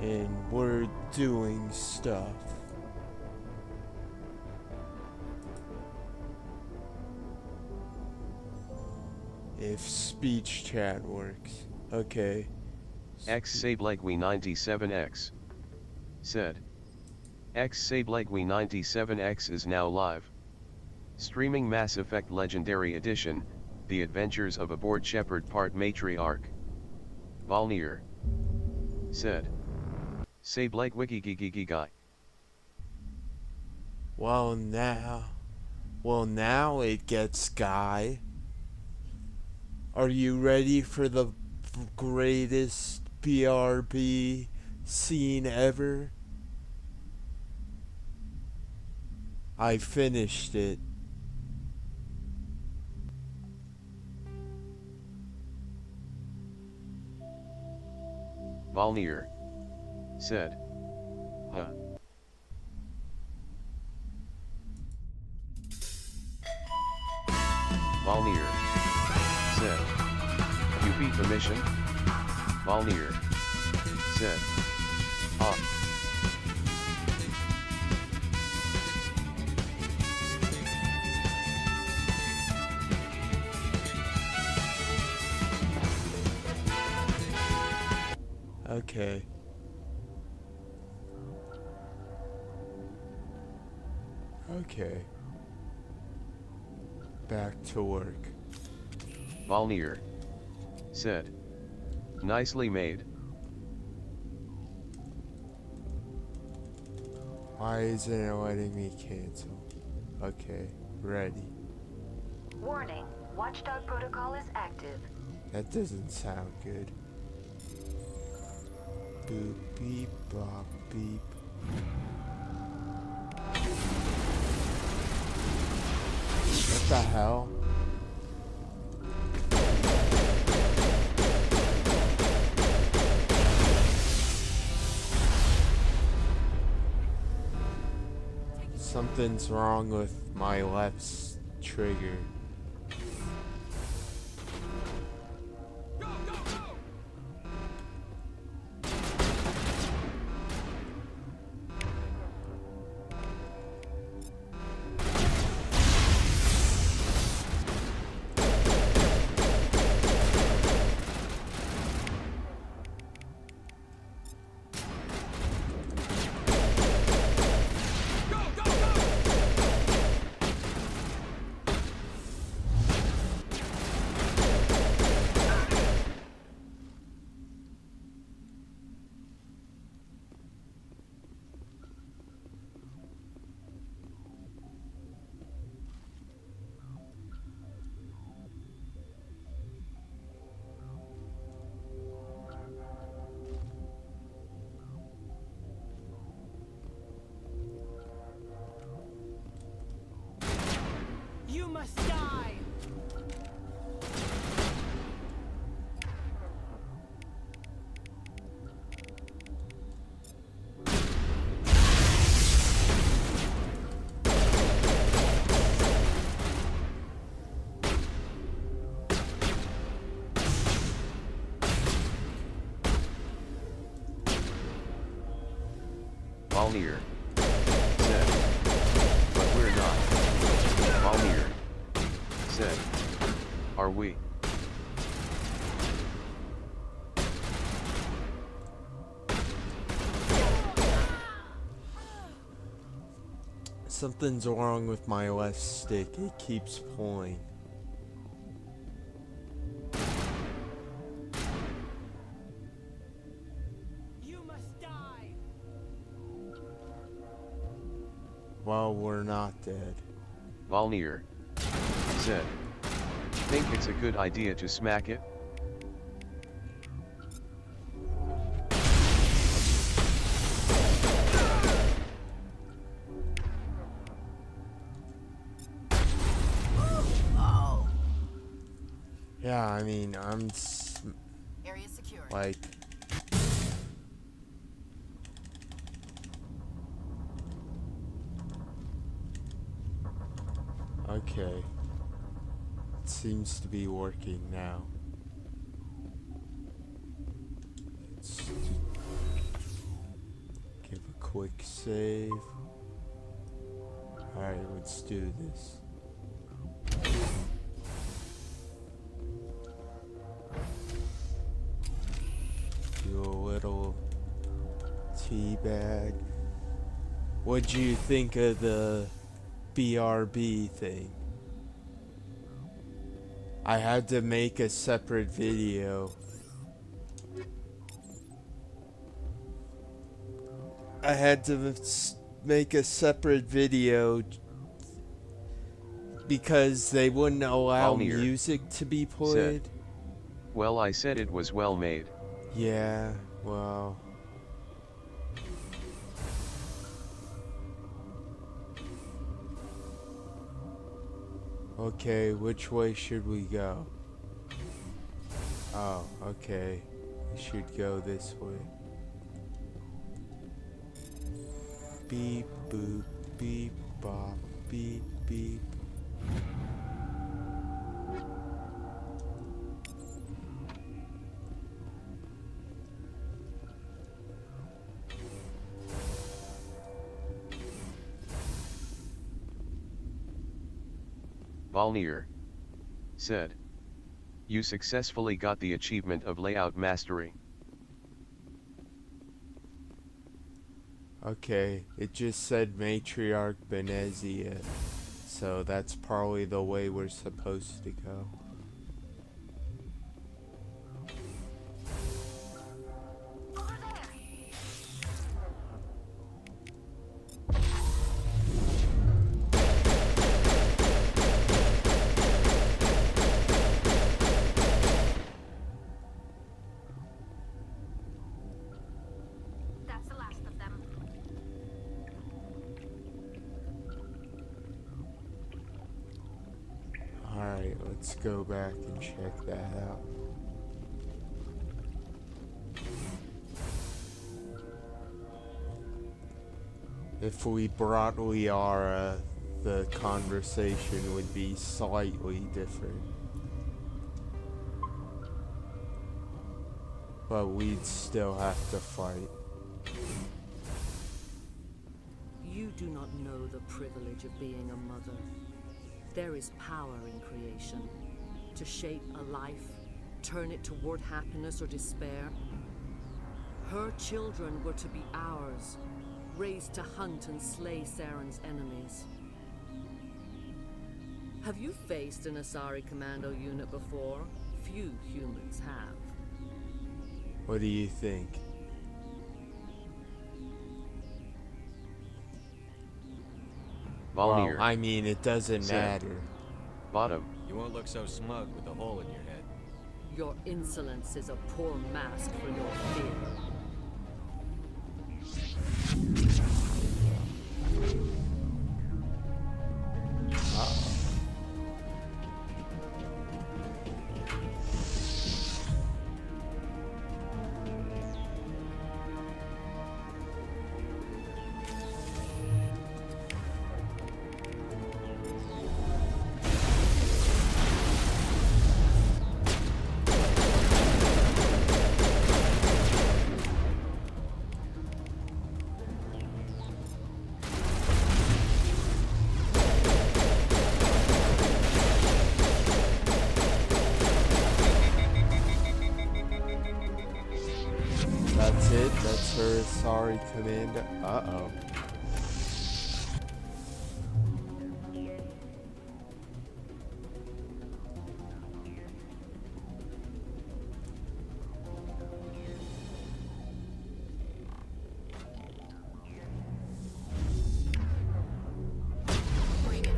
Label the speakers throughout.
Speaker 1: and we're doing stuff. If speech chat works. Okay.
Speaker 2: X Sablegwe 97X said. X Sablegwe 97X is now live. Streaming Mass Effect Legendary Edition, The Adventures of Abort Shepard Part Matriarch. Volnir said. Sablegwe guy.
Speaker 1: Well now it gets Guy. Are you ready for the greatest BRB scene ever? I finished it.
Speaker 2: Volnir said. Huh. Volnir said. You beat the mission? Volnir said. Ah.
Speaker 1: Okay. Okay. Back to work.
Speaker 2: Volnir said. Nicely made.
Speaker 1: Why isn't it letting me cancel? Okay, ready.
Speaker 3: Warning, Watchdog Protocol is active.
Speaker 1: That doesn't sound good. Boop, beep, bop, beep. What the hell? Something's wrong with my left trigger.
Speaker 4: You must die!
Speaker 2: Volnir said. But we're not. Volnir said. Are we?
Speaker 1: Something's wrong with my left stick. It keeps pulling.
Speaker 4: You must die!
Speaker 1: Well, we're not dead.
Speaker 2: Volnir said. Think it's a good idea to smack it?
Speaker 1: Yeah, I mean,
Speaker 4: Area secure.
Speaker 1: like... Okay. It seems to be working now. quick save. Alright, let's do this. Do a little tea bag. What'd you think of the BRB thing? I had to make a separate video. I had to make a separate video because they wouldn't allow
Speaker 2: Valnir
Speaker 1: music to be played.
Speaker 2: Well, I said it was well made.
Speaker 1: Yeah, well. Okay, which way should we go? Oh, okay. We should go this way. Beep, boop, beep, bop, beep, beep.
Speaker 2: Valnir said, "You successfully got the achievement of layout mastery."
Speaker 1: Okay, it just said Matriarch Benezia, so that's probably the way we're supposed to go.
Speaker 3: That's the last of them.
Speaker 1: Alright, let's go back and check that out. If we brought Liara, the conversation would be slightly different. But we'd still have to fight.
Speaker 5: You do not know the privilege of being a mother. There is power in creation. To shape a life, turn it toward happiness or despair. Her children were to be ours, raised to hunt and slay Saren's enemies. Have you faced an Asari commando unit before? Few humans have.
Speaker 1: What do you think?
Speaker 2: Valnir
Speaker 1: Well, I mean, it doesn't
Speaker 2: said,
Speaker 1: matter.
Speaker 2: "Bottom."
Speaker 6: You won't look so smug with a hole in your head.
Speaker 5: Your insolence is a poor mask for your fear.
Speaker 1: That's it? That's her Asari commander? Uh-oh.
Speaker 4: Bring it on.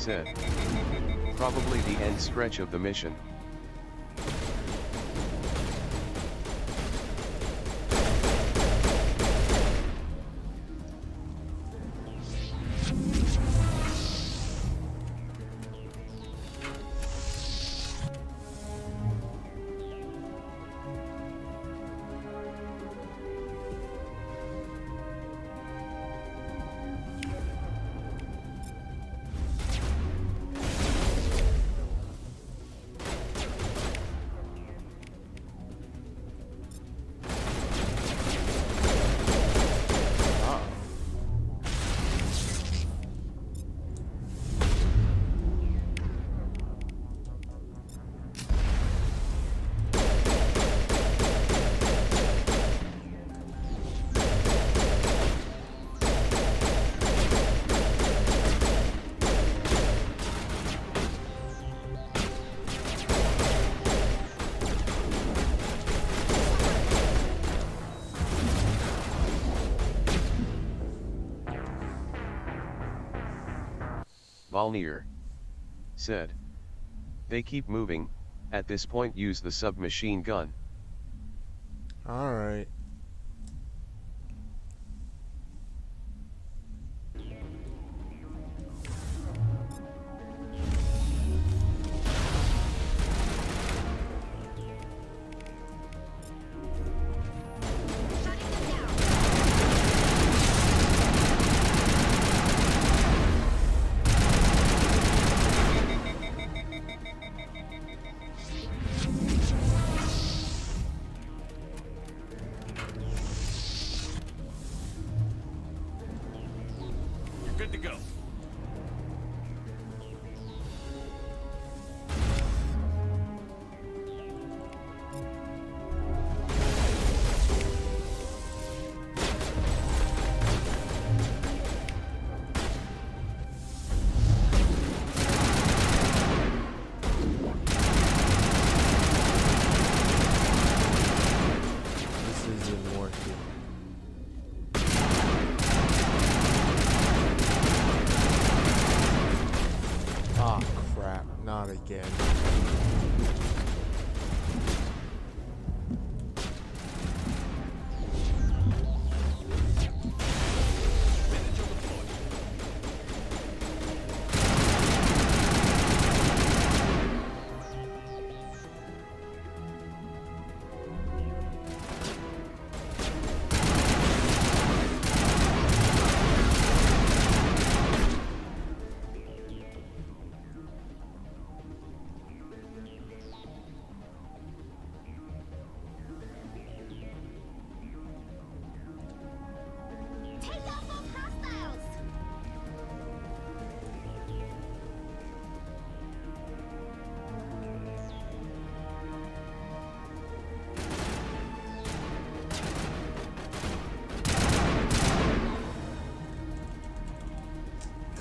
Speaker 2: said. Probably the end stretch of the mission. Volnir said. They keep moving, at this point use the submachine gun.
Speaker 1: Alright.
Speaker 6: Good to go.
Speaker 1: This isn't working. Ah, crap. Not again.
Speaker 3: Take off those hostiles!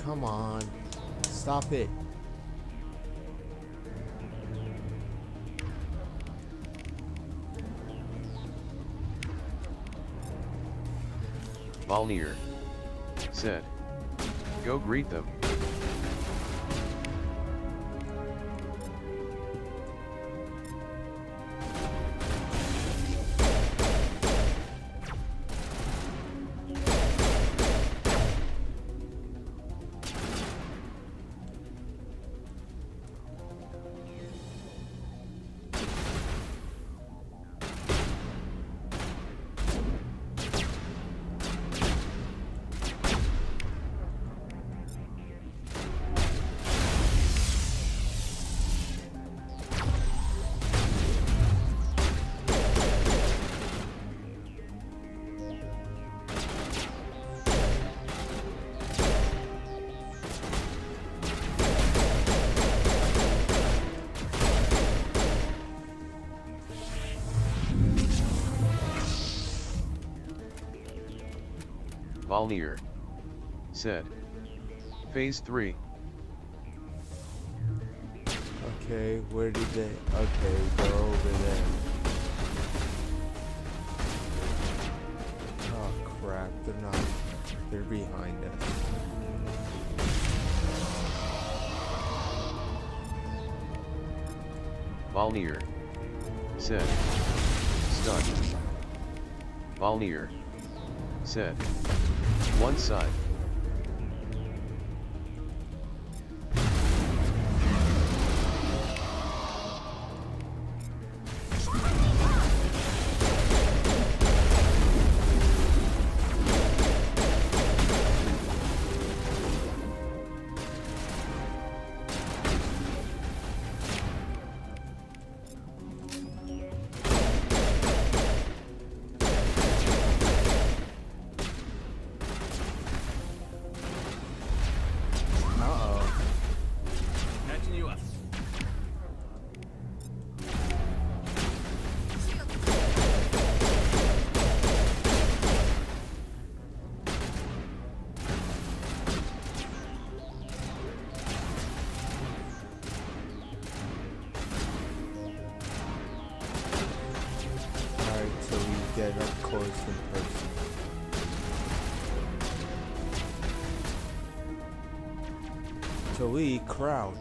Speaker 1: Come on. Stop it.
Speaker 2: Volnir said. Go greet them. Volnir said. Phase 3.
Speaker 1: Okay, where did they? Okay, they're over there. Oh crap, they're not. They're behind us.
Speaker 2: Volnir. Said. Stuck. Volnir. Said. One side.
Speaker 1: Uh-oh.
Speaker 6: Catching you up.
Speaker 1: Alright, so we get up close in person. So we crouch.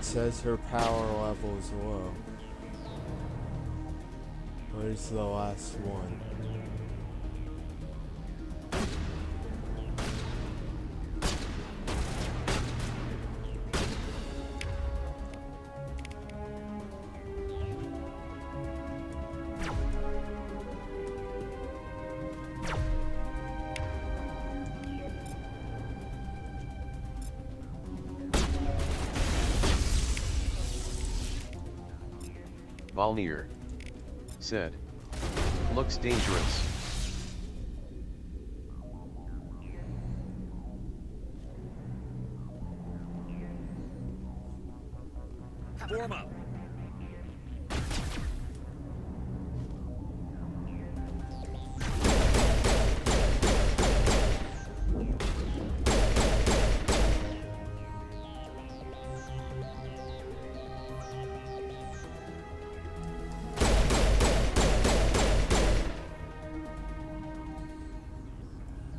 Speaker 1: Says her power level is low. Where's the last one?
Speaker 2: Volnir. Said. Looks dangerous.
Speaker 6: Form up.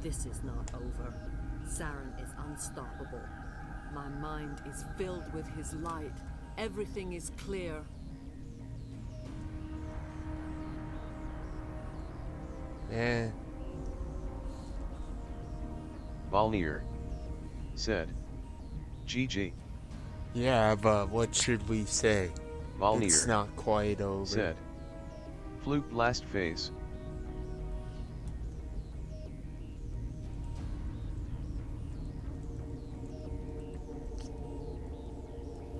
Speaker 5: This is not over. Saren is unstoppable. My mind is filled with his light. Everything is clear.
Speaker 1: Eh.
Speaker 2: Volnir. Said. GG.
Speaker 1: Yeah, but what should we say?
Speaker 2: Volnir.
Speaker 1: It's not quite over.
Speaker 2: Said. Fluke last phase.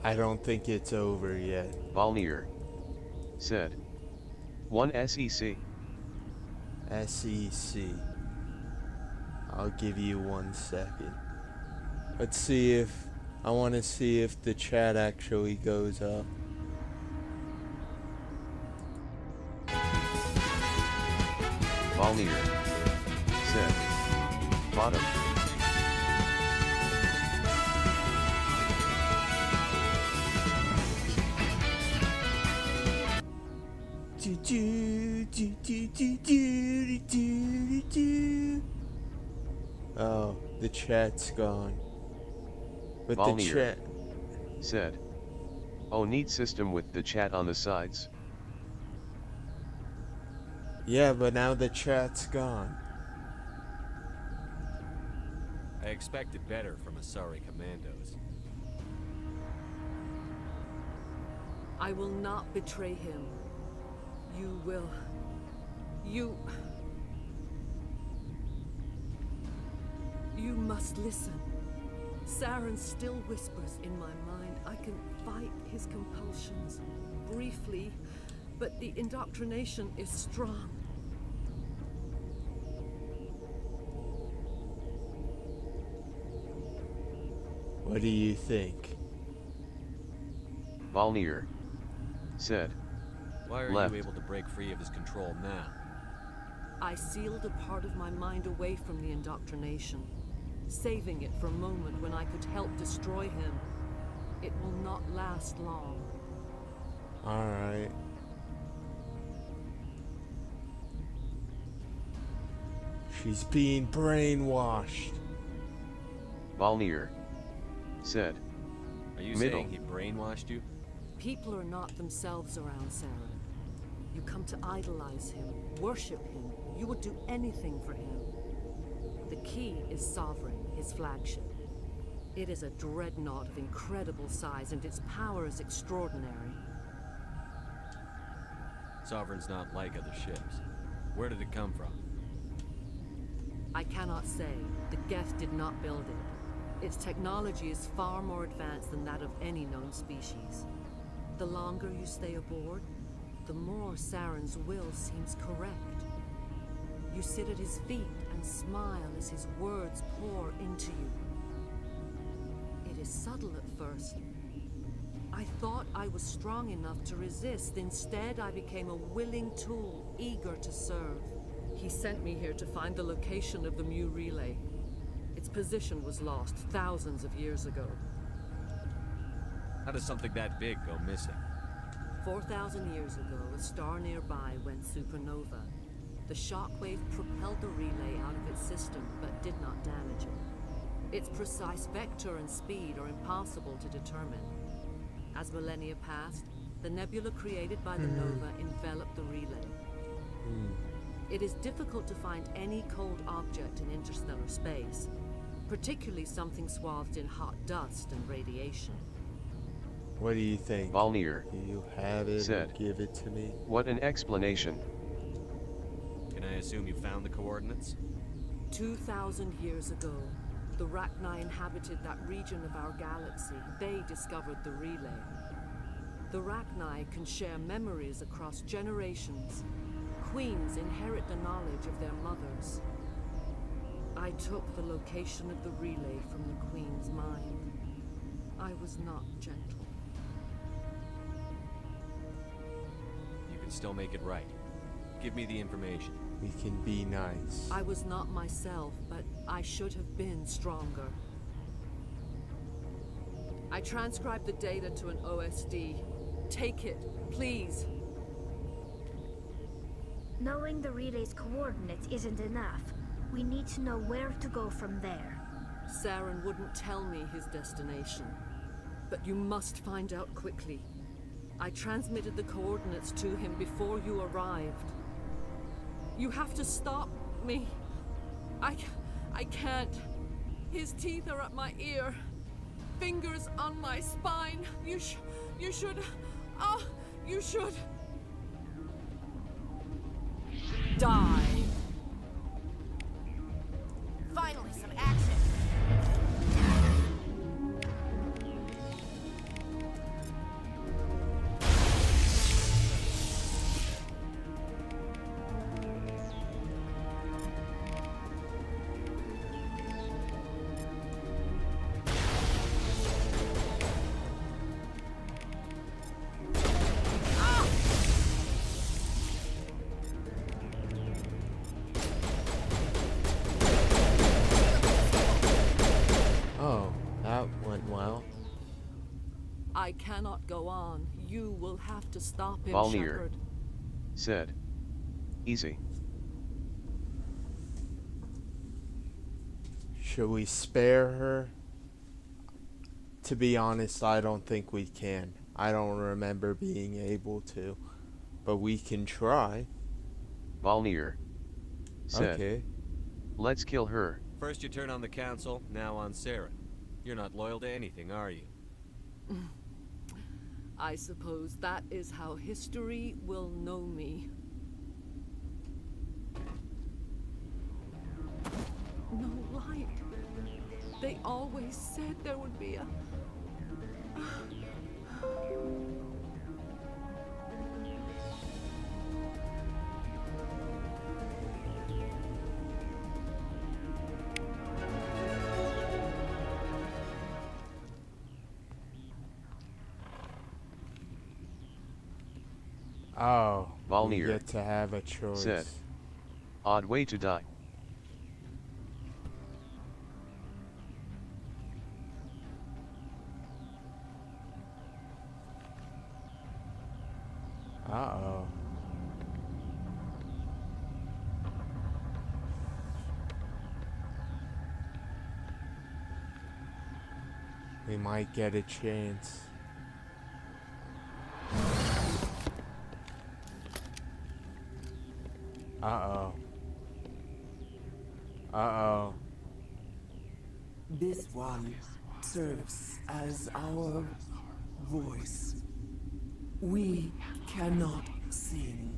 Speaker 1: I don't think it's over yet.
Speaker 2: Volnir. Said. 1 SEC.
Speaker 1: SEC. I'll give you 1 second. Let's see if... I want to see if the chat actually goes up.
Speaker 2: Volnir. Said. Bottom.
Speaker 1: Oh, the chat's gone. But the
Speaker 2: Volnir.
Speaker 1: chat...
Speaker 2: Said. Oh, neat system with the chat on the sides.
Speaker 1: Yeah, but now the chat's gone.
Speaker 6: I expected better from Asari commandos.
Speaker 5: I will not betray him. You will. You must listen. Saren still whispers in my mind. I can fight his compulsions briefly, but the indoctrination is strong.
Speaker 1: What do you think?
Speaker 2: Volnir. said.
Speaker 6: Why are
Speaker 2: Left.
Speaker 6: you able to break free of his control now?
Speaker 5: I sealed a part of my mind away from the indoctrination, saving it for a moment when I could help destroy him. It will not last long.
Speaker 1: Alright. She's being brainwashed.
Speaker 2: Volnir said.
Speaker 6: Are you
Speaker 2: Middle.
Speaker 6: saying he brainwashed you?
Speaker 5: People are not themselves around Saren. You come to idolize him, worship him. You would do anything for him. The key is Sovereign, his flagship. It is a dreadnought of incredible size, and its power is extraordinary.
Speaker 6: Sovereign's not like other ships. Where did it come from?
Speaker 5: I cannot say. The Geth did not build it. Its technology is far more advanced than that of any known species. The longer you stay aboard, the more Saren's will seems correct. You sit at his feet and smile as his words pour into you. It is subtle at first. I thought I was strong enough to resist. Instead, I became a willing tool, eager to serve. He sent me here to find the location of the Mu relay. Its position was lost thousands of years ago.
Speaker 6: How does something that big go missing?
Speaker 5: 4,000 years ago, a star nearby went supernova. The shockwave propelled the relay out of its system, but did not damage it. Its precise vector and speed are impossible to determine. As millennia passed, the nebula created by the nova enveloped the relay. It is difficult to find any cold object in interstellar space, particularly something swathed in hot dust and radiation.
Speaker 1: What do you think?
Speaker 2: Volnir
Speaker 1: Do you have it?
Speaker 2: said.
Speaker 1: Give it to me.
Speaker 2: What an explanation.
Speaker 6: Can I assume you found the coordinates?
Speaker 5: 2,000 years ago, the Rachni inhabited that region of our galaxy. They discovered the relay. The Rachni can share memories across generations. Queens inherit the knowledge of their mothers. I took the location of the relay from the Queen's mind. I was not gentle.
Speaker 6: You can still make it right. Give me the information.
Speaker 1: We can be nice.
Speaker 5: I was not myself, but I should have been stronger. I transcribed the data to an OSD. Take it, please.
Speaker 3: Knowing the relay's coordinates isn't enough. We need to know where to go from there.
Speaker 5: Saren wouldn't tell me his destination. But you must find out quickly. I transmitted the coordinates to him before you arrived. You have to stop me. I can't. His teeth are at my ear. Fingers on my spine. You should. You should. Die.
Speaker 4: Finally, some action.
Speaker 1: Oh, that went well.
Speaker 5: I cannot go on. You will have to stop him,
Speaker 2: Volnir
Speaker 5: Shepard.
Speaker 2: said. Easy.
Speaker 1: Should we spare her? To be honest, I don't think we can. I don't remember being able to. But we can try.
Speaker 2: Volnir said.
Speaker 1: Okay.
Speaker 2: Let's kill her.
Speaker 6: First you turn on the Council, now on Saren. You're not loyal to anything, are you?
Speaker 5: I suppose that is how history will know me. No light. They always said there would be a...
Speaker 1: Oh, we
Speaker 2: Volnir
Speaker 1: get to have a choice.
Speaker 2: said. Odd way to die.
Speaker 1: Uh-oh. We might get a chance. Uh-oh. Uh-oh.
Speaker 7: This one serves as our voice. We cannot sing.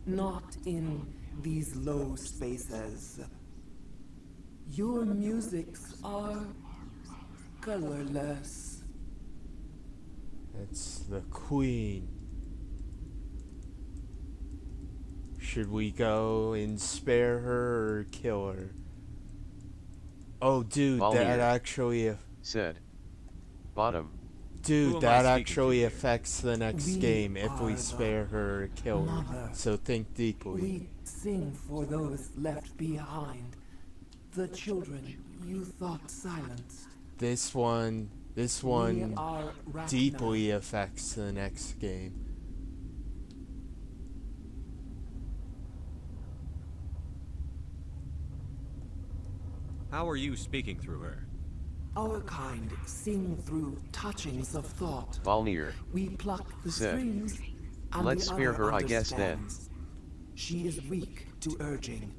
Speaker 7: Not in these low spaces. Your musics are colorless.
Speaker 1: It's the queen. Should we go and spare her or kill her? Oh, dude,
Speaker 2: Volnir
Speaker 1: that actually...
Speaker 2: said. Bottom.
Speaker 6: Who
Speaker 1: Dude,
Speaker 6: am
Speaker 1: that
Speaker 6: I speaking
Speaker 1: actually
Speaker 6: to here?
Speaker 1: affects the next
Speaker 7: We
Speaker 1: game if we
Speaker 7: are the
Speaker 1: spare her or kill her.
Speaker 7: mother.
Speaker 1: So think deeply.
Speaker 7: We sing for those left behind. The children you thought silenced.
Speaker 1: This one
Speaker 7: We are Ragnar.
Speaker 1: deeply affects the next game.
Speaker 6: How are you speaking through her?
Speaker 7: Our kind sing through touchings of thought.
Speaker 2: Volnir
Speaker 7: We pluck the
Speaker 2: said.
Speaker 7: strings, and
Speaker 2: Let's
Speaker 7: the
Speaker 2: spare
Speaker 7: other
Speaker 2: her, I guess, then.
Speaker 7: understands. She is weak to urging.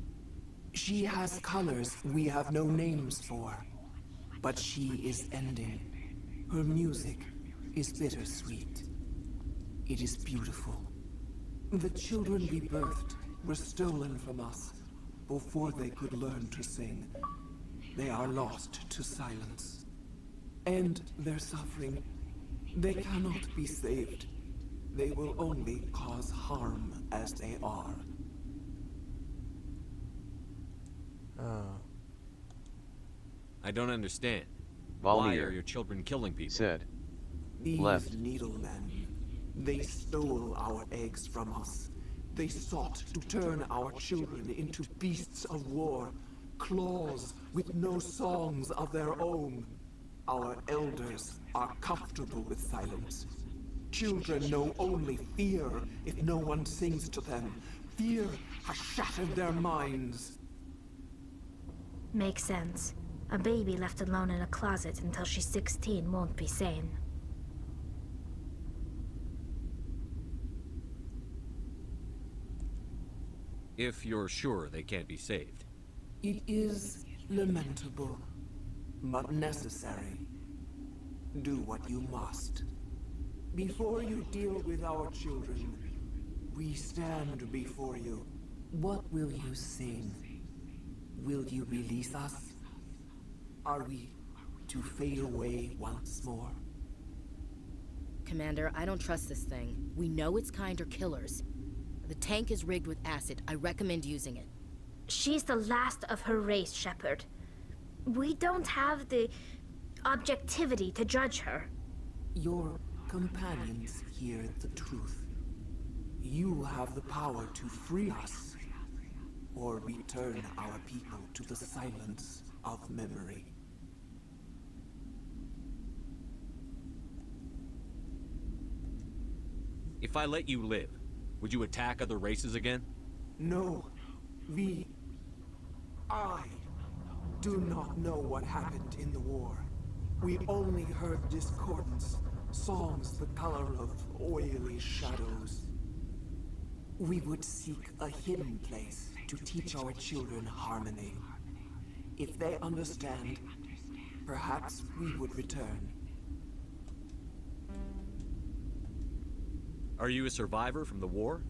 Speaker 7: She has colors we have no names for. But she is ending. Her music is bittersweet. It is beautiful. The children we birthed were stolen from us before they could learn to sing. They are lost to silence. And their suffering, they cannot be saved. They will only cause harm as they are.
Speaker 1: Oh.
Speaker 6: I don't understand. Why are
Speaker 2: Volnir
Speaker 6: your children killing people?
Speaker 2: said.
Speaker 7: These
Speaker 2: Left.
Speaker 7: needlemen, they stole our eggs from us. They sought to turn our children into beasts of war, claws with no songs of their own. Our elders are comfortable with silence. Children know only fear if no one sings to them. Fear has shattered their minds.
Speaker 3: Makes sense. A baby left alone in a closet until she's 16 won't be sane.
Speaker 6: If you're sure they can't be saved.
Speaker 7: It is lamentable, but necessary. Do what you must. Before you deal with our children, we stand before you. What will you sing? Will you release us? Are we to fade away once more?
Speaker 8: Commander, I don't trust this thing. We know its kind are killers. The tank is rigged with acid. I recommend using it.
Speaker 3: She's the last of her race, Shepard. We don't have the objectivity to judge her.
Speaker 7: Your companions hear the truth. You have the power to free us, or return our people to the silence of memory.
Speaker 6: If I let you live, would you attack other races again?
Speaker 7: No, I do not know what happened in the war. We only heard discordance, songs the color of oily shadows. We would seek a hidden place to teach our children harmony. If they understand, perhaps we would return.
Speaker 6: Are you a survivor from the war?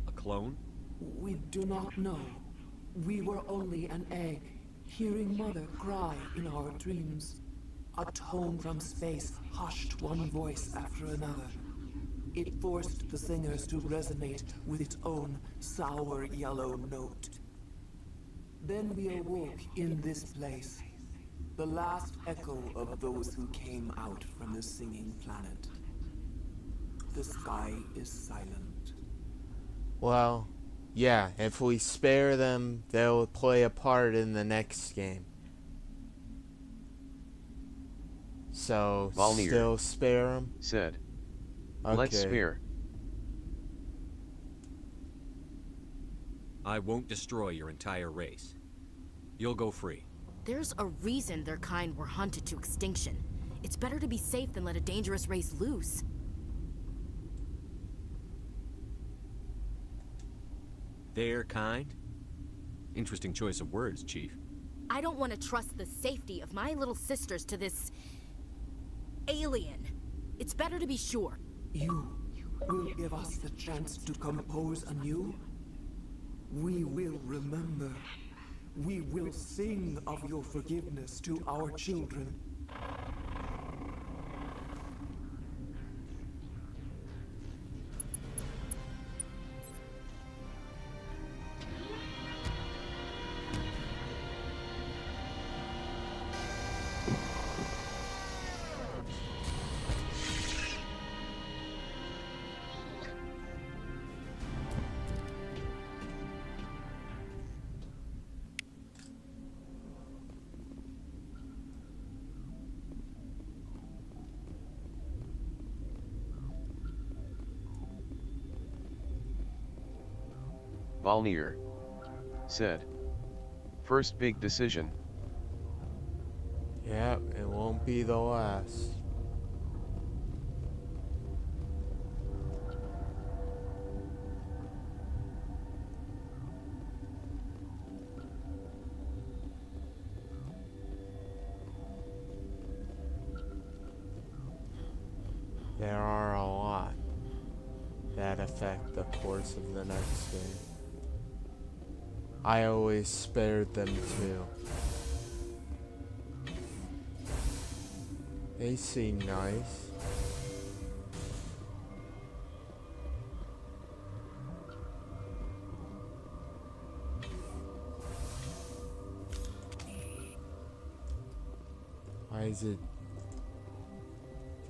Speaker 6: A clone?
Speaker 7: We do not know. We were only an egg, hearing Mother cry in our dreams. A tone from space hushed one voice after another. It forced the singers to resonate with its own sour yellow note. Then we awoke in this place, the last echo of those who came out from the singing planet. The sky is silent.
Speaker 1: Well, yeah, if we spare them, they'll play a part in the next game. So,
Speaker 2: Volnir
Speaker 1: still spare them?
Speaker 2: said.
Speaker 1: Okay.
Speaker 2: Let's spare.
Speaker 6: I won't destroy your entire race. You'll go free.
Speaker 8: There's a reason their kind were hunted to extinction. It's better to be safe than let a dangerous race loose.
Speaker 6: Their kind? Interesting choice of words, Chief.
Speaker 8: I don't want to trust the safety of my little sisters to this... alien. It's better to be sure.
Speaker 7: You will give us the chance to compose anew? We will remember. We will sing of your forgiveness to our children.
Speaker 2: Volnir said. First big decision.
Speaker 1: Yep, it won't be the last. There are a lot that affect the course of the next game. I always spared them too. They seem nice. Why is it?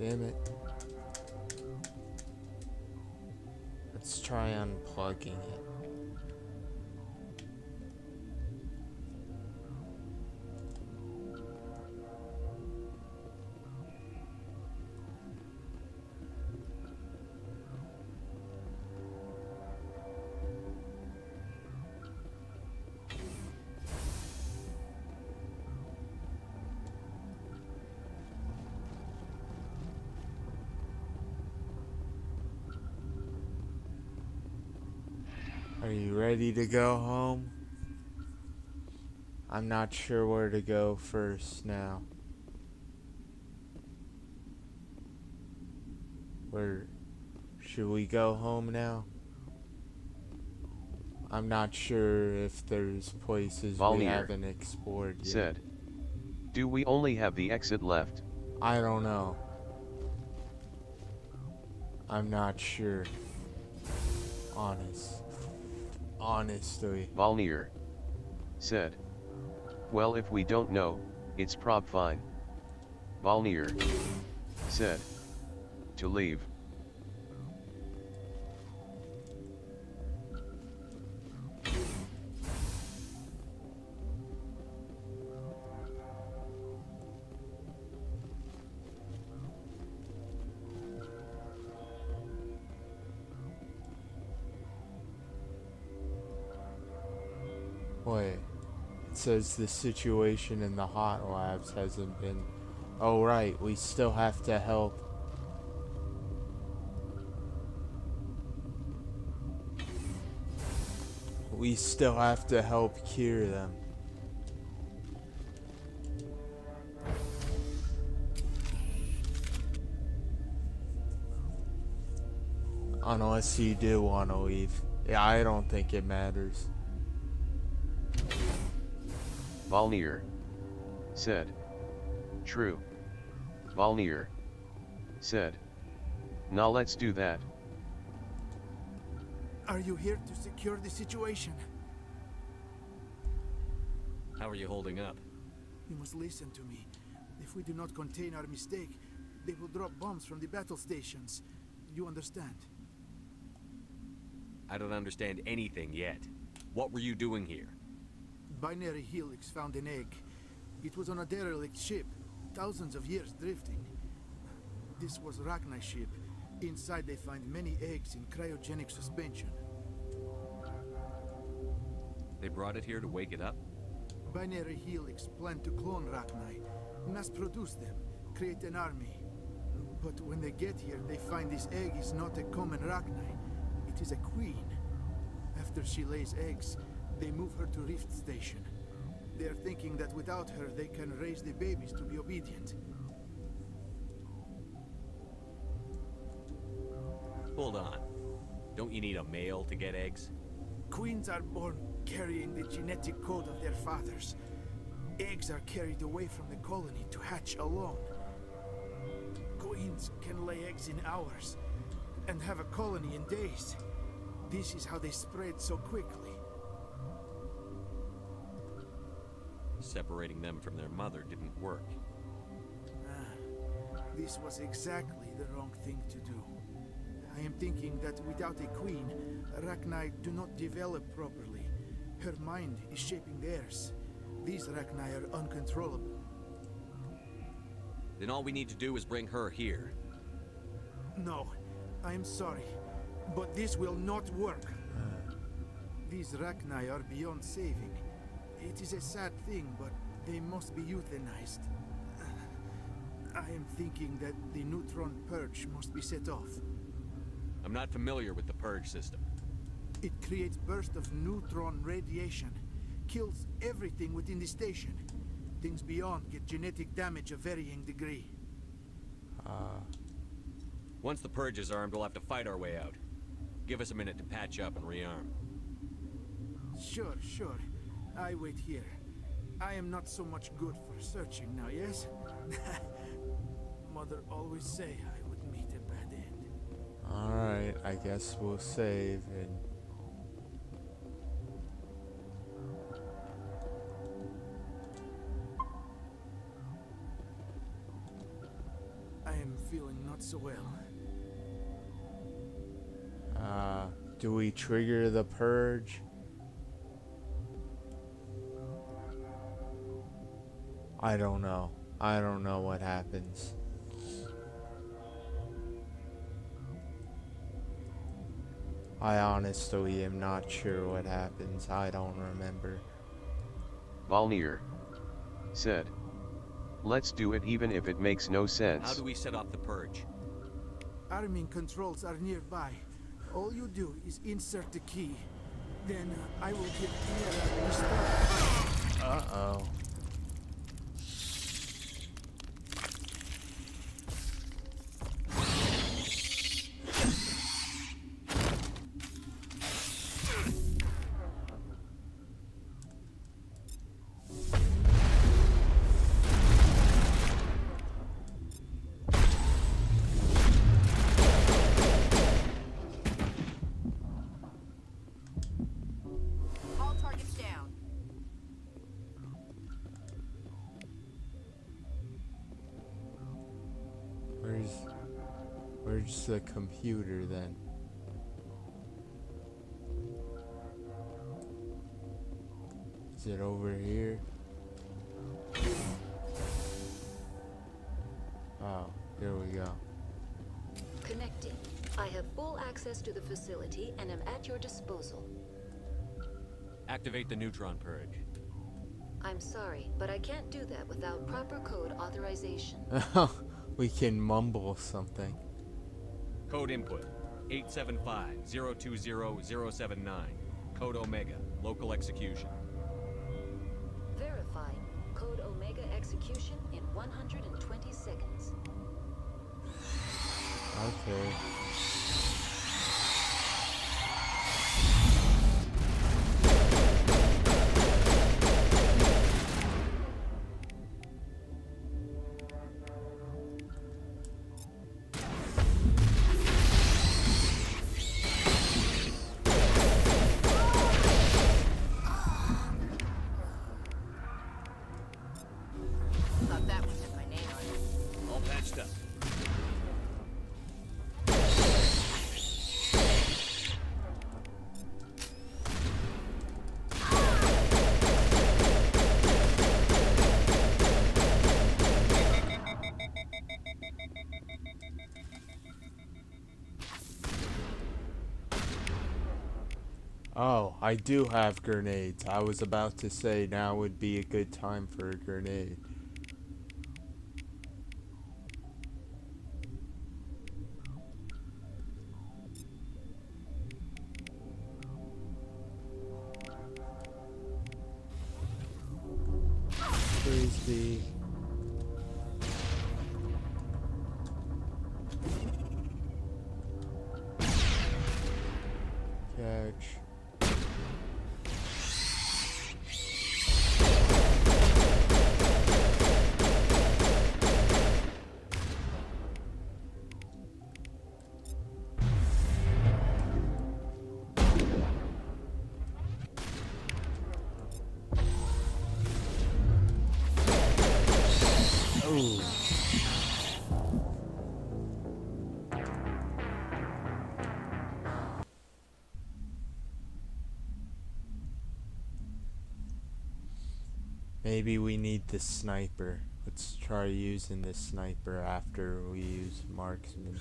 Speaker 1: Damn it. Let's try unplugging it. Are you ready to go home? I'm not sure where to go first now. Where should we go home now? I'm not sure if there's places we
Speaker 2: Volnir
Speaker 1: haven't explored yet.
Speaker 2: said. Do we only have the exit left?
Speaker 1: I don't know. I'm not sure. Honestly.
Speaker 2: Volnir said. Well, if we don't know, it's prob fine. Volnir said. To leave.
Speaker 1: Wait, it says the situation in the hot labs hasn't been... Oh right, we still have to help. We still have to help cure them. Unless you do want to leave. Yeah, I don't think it matters.
Speaker 2: Volnir said. True. Volnir said. Now let's do that.
Speaker 9: Are you here to secure the situation?
Speaker 6: How are you holding up?
Speaker 9: You must listen to me. If we do not contain our mistake, they will drop bombs from the battle stations. You understand?
Speaker 6: I don't understand anything yet. What were you doing here?
Speaker 9: Binary Helix found an egg. It was on a derelict ship, thousands of years drifting. This was Rachni's ship. Inside they find many eggs in cryogenic suspension.
Speaker 6: They brought it here to wake it up?
Speaker 9: Binary Helix planned to clone Rachni, mass produce them, create an army. But when they get here, they find this egg is not a common Rachni. It is a queen. After she lays eggs, they move her to Rift Station. They are thinking that without her, they can raise the babies to be obedient.
Speaker 6: Hold on. Don't you need a male to get eggs?
Speaker 9: Queens are born carrying the genetic code of their fathers. Eggs are carried away from the colony to hatch alone. Queens can lay eggs in hours and have a colony in days. This is how they spread so quickly.
Speaker 6: Separating them from their mother didn't work.
Speaker 9: This was exactly the wrong thing to do. I am thinking that without a queen, Rachni do not develop properly. Her mind is shaping theirs. These Rachni are uncontrollable.
Speaker 6: Then all we need to do is bring her here.
Speaker 9: No, I am sorry, but this will not work. These Rachni are beyond saving. It is a sad thing, but they must be euthanized. I am thinking that the neutron purge must be set off.
Speaker 6: I'm not familiar with the purge system.
Speaker 9: It creates bursts of neutron radiation, kills everything within the station. Things beyond get genetic damage of varying degree.
Speaker 6: Once the purge is armed, we'll have to fight our way out. Give us a minute to patch up and rearm.
Speaker 9: Sure. I wait here. I am not so much good for searching now, yes? Mother always say I would meet a bad end.
Speaker 1: Alright, I guess we'll save and...
Speaker 9: I am feeling not so well.
Speaker 1: Do we trigger the purge? I don't know. I don't know what happens. I honestly am not sure what happens. I don't remember.
Speaker 2: Valnir said, "Let's do it even if it makes no sense."
Speaker 6: How do we set off the purge?
Speaker 9: Arming controls are nearby. All you do is insert the key. Then I will give Kira the start.
Speaker 1: Uh-oh.
Speaker 4: All targets down.
Speaker 1: Where's the computer then? Is it over here? Oh, here we go.
Speaker 10: Connecting. I have full access to the facility and am at your disposal.
Speaker 6: Activate the neutron purge.
Speaker 10: I'm sorry, but I can't do that without proper code authorization.
Speaker 1: We can mumble something.
Speaker 6: Code input 875-020-079. Code Omega. Local execution.
Speaker 10: Verified. Code Omega execution in 120 seconds.
Speaker 1: Okay.
Speaker 4: Thought that one had my name on it.
Speaker 6: All patched up.
Speaker 1: Oh, I do have grenades. I was about to say now would be a good time for a grenade. Frisbee. Catch. Ooh. Maybe we need the sniper. Let's try using the sniper after we use marksman.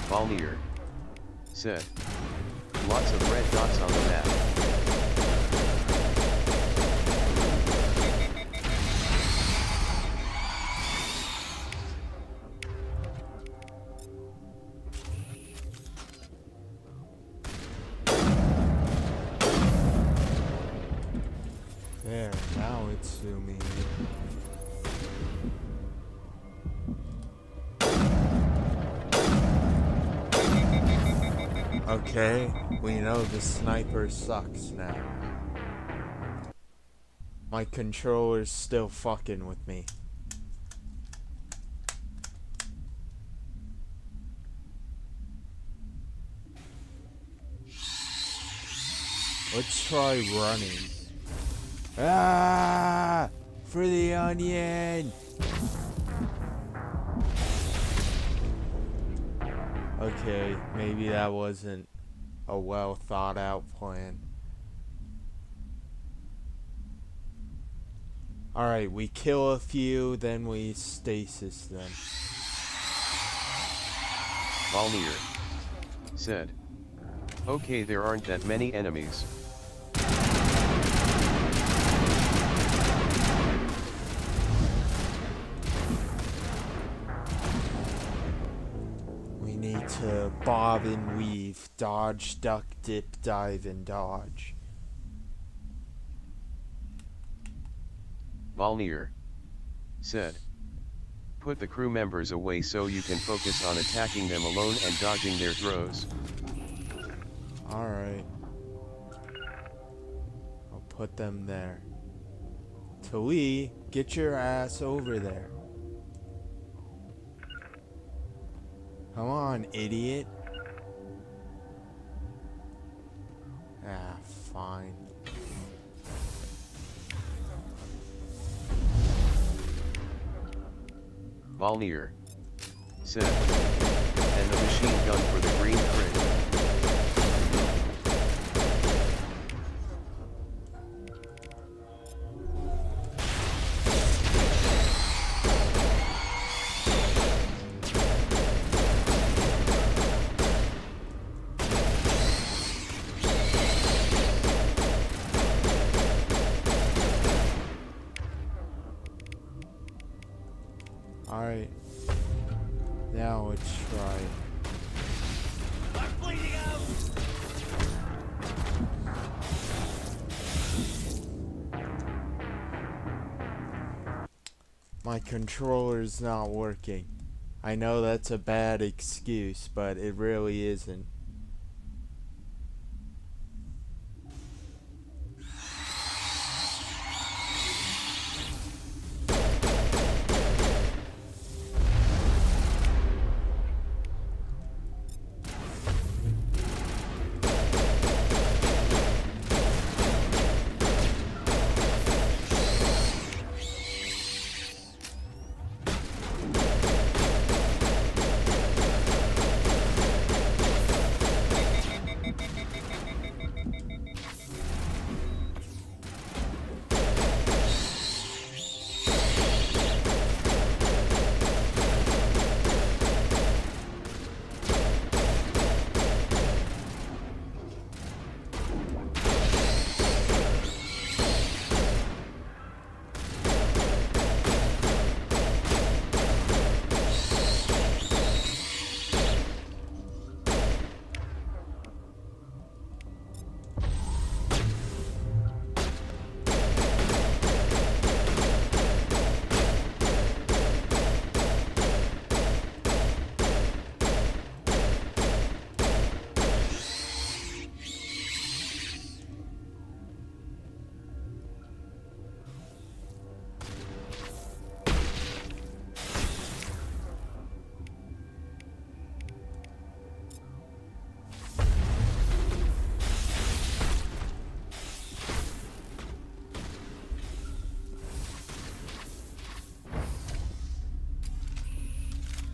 Speaker 2: Valnir said. Lots of red dots on the map.
Speaker 1: There, now it's zooming in. Okay, we know the sniper sucks now. My controller's still fucking with me. Let's try running. Ah! For the onion! Okay, maybe that wasn't a well thought out plan. Alright, we kill a few, then we stasis them.
Speaker 2: Valnir said. Okay, there aren't that many enemies.
Speaker 1: We need to bob and weave, dodge, duck, dip, dive, and dodge.
Speaker 2: Valnir said. Put the crew members away so you can focus on attacking them alone and dodging their throws.
Speaker 1: Alright. I'll put them there. Tali, get your ass over there. Come on, idiot. Ah, fine.
Speaker 2: Valnir said. And the machine gun for the green crit.
Speaker 1: Alright. Now let's try.
Speaker 6: I'm bleeding out!
Speaker 1: My controller's not working. I know that's a bad excuse, but it really isn't.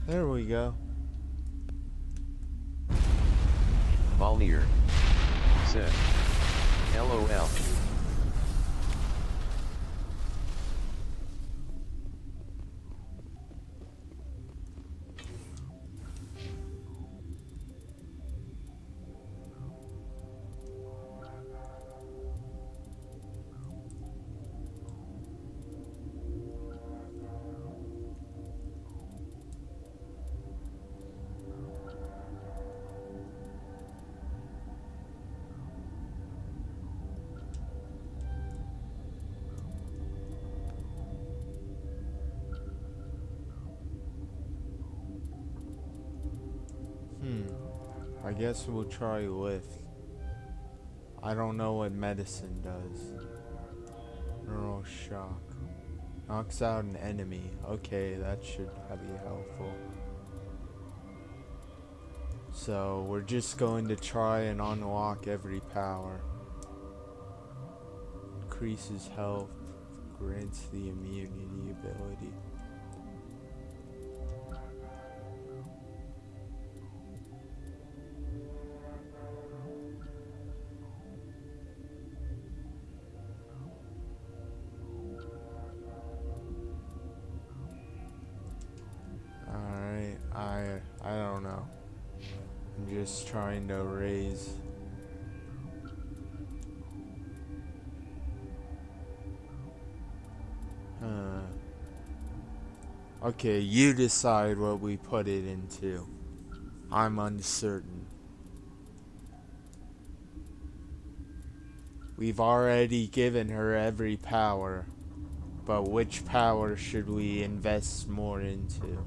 Speaker 1: There we go.
Speaker 2: Volnir said, LOL.
Speaker 1: I guess we'll try lift. I don't know what medicine does. Neural shock. Knocks out an enemy. Okay, that should be helpful. So, we're just going to try and unlock every power. Increases health. Grants the immunity ability. I don't know. I'm just trying to raise. Okay, you decide what we put it into. I'm uncertain. We've already given her every power, but which power should we invest more into?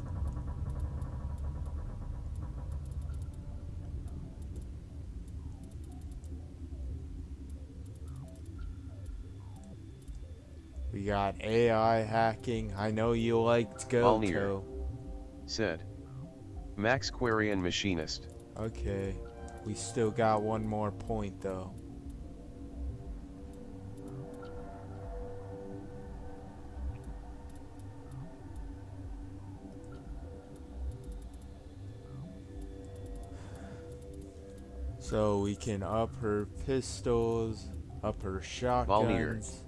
Speaker 1: We got AI hacking. I know you liked Goku.
Speaker 2: Said, Max Quarian Machinist.
Speaker 1: Okay, we still got one more point though. So we can up her pistols, up her shotguns.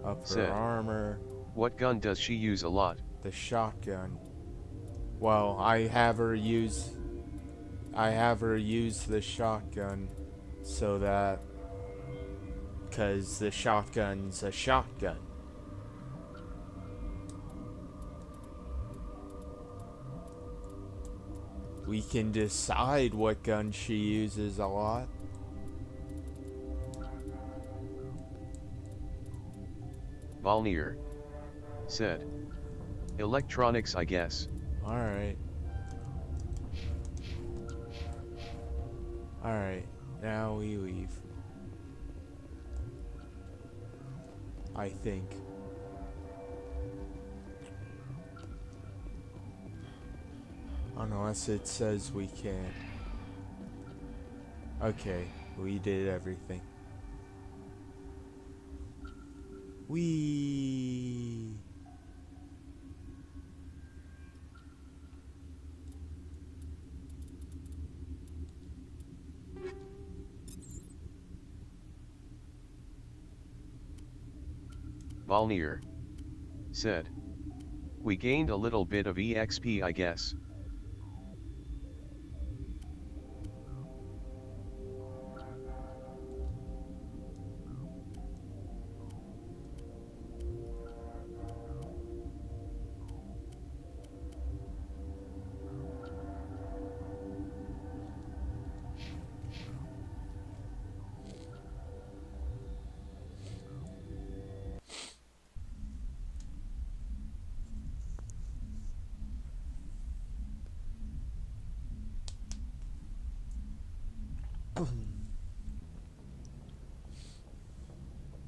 Speaker 1: Up her armor.
Speaker 2: What gun does she use a lot?
Speaker 1: The shotgun. Well, I have her use the shotgun so that, cause the shotgun's a shotgun. We can decide what gun she uses a lot.
Speaker 2: Volnir said, electronics, I guess.
Speaker 1: Alright. Alright, now we leave. I think. Unless it says we can't. Okay, we did everything. Wee.
Speaker 2: Volnir said, we gained a little bit of EXP, I guess.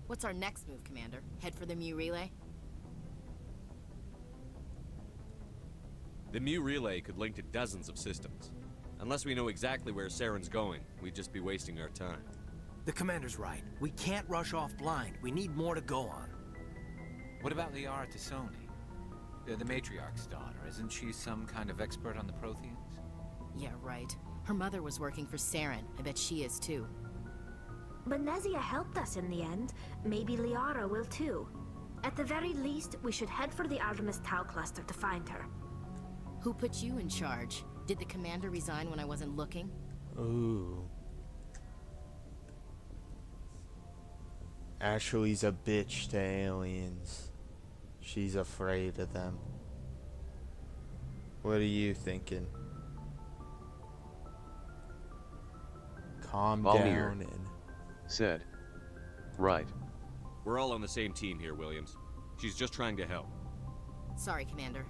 Speaker 8: What's our next move, Commander? Head for the Mu relay?
Speaker 6: The Mu relay could link to dozens of systems. Unless we know exactly where Saren's going, we'd just be wasting our time.
Speaker 11: The Commander's right. We can't rush off blind. We need more to go on.
Speaker 12: What about the Artisoni?
Speaker 11: The Matriarch's daughter. Isn't she some kind of expert on the Protheans?
Speaker 8: Yeah, right. Her mother was working for Saren. I bet she is too.
Speaker 3: But Nezia helped us in the end. Maybe Liara will too. At the very least, we should head for the Artemis Tau cluster to find her.
Speaker 8: Who put you in charge? Did the commander resign when I wasn't looking?
Speaker 1: Ooh. Ashley's a bitch to aliens. She's afraid of them. What are you thinking? Calm
Speaker 2: Valmir
Speaker 1: down and...
Speaker 2: said. Right.
Speaker 6: We're all on the same team here, Williams. She's just trying to help.
Speaker 8: Sorry, Commander.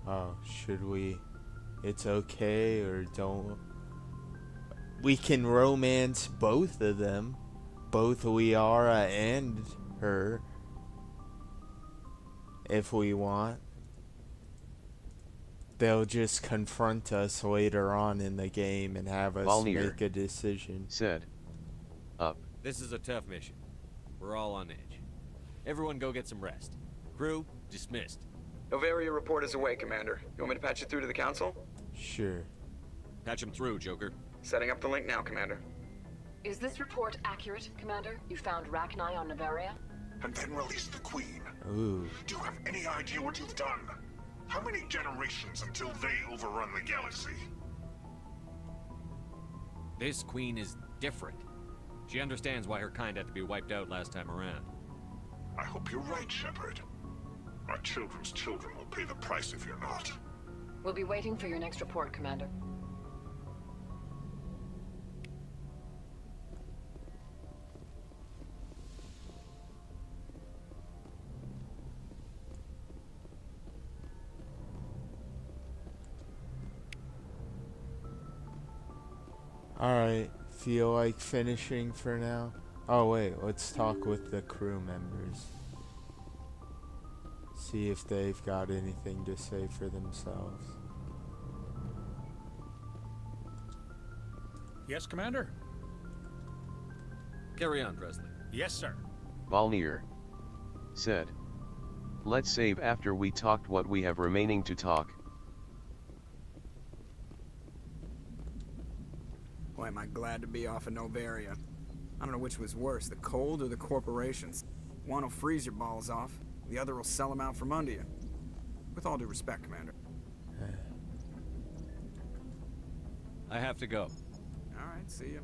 Speaker 1: Oh, should we? It's okay, or don't... We can romance both of them. Both Liara and her. If we want. They'll just confront us later on in the game and have us
Speaker 2: Valmir
Speaker 1: make a decision.
Speaker 2: said. Up.
Speaker 6: This is a tough mission. We're all on edge. Everyone go get some rest. Crew, dismissed.
Speaker 12: Noveria report is away, Commander. You want me to patch it through to the Council?
Speaker 1: Sure.
Speaker 6: Patch him through, Joker.
Speaker 12: Setting up the link now, Commander.
Speaker 13: Is this report accurate, Commander? You found Rachni on Noveria?
Speaker 14: And then released the Queen.
Speaker 1: Ooh.
Speaker 14: Do you have any idea what you've done? How many generations until they overrun the galaxy?
Speaker 6: This queen is different. She understands why her kind had to be wiped out last time around.
Speaker 14: I hope you're right, Shepard. Our children's children will pay the price if you're not.
Speaker 13: We'll be waiting for your next report, Commander.
Speaker 1: Alright, feel like finishing for now? Oh wait, let's talk with the crew members. See if they've got anything to say for themselves.
Speaker 15: Yes, Commander?
Speaker 6: Carry on, Presley.
Speaker 15: Yes, sir.
Speaker 2: Valmir said. Let's save after we talked what we have remaining to talk.
Speaker 16: Boy, am I glad to be off of Noveria. I don't know which was worse, the cold or the corporations. One will freeze your balls off, the other will sell them out from under you. With all due respect, Commander.
Speaker 6: I have to go.
Speaker 16: Alright, see you.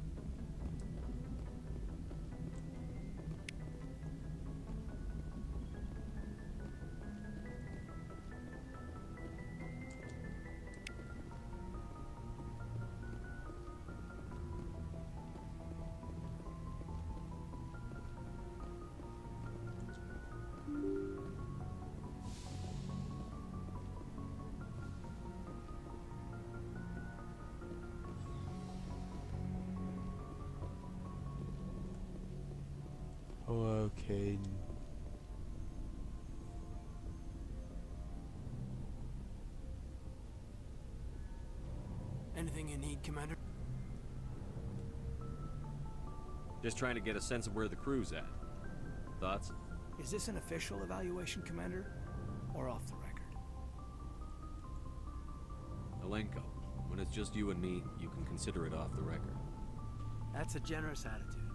Speaker 1: Hello, Caden.
Speaker 11: Anything you need, Commander?
Speaker 6: Just trying to get a sense of where the crew's at. Thoughts?
Speaker 11: Is this an official evaluation, Commander? Or off the record?
Speaker 6: Alenko, when it's just you and me, you can consider it off the record.
Speaker 11: That's a generous attitude.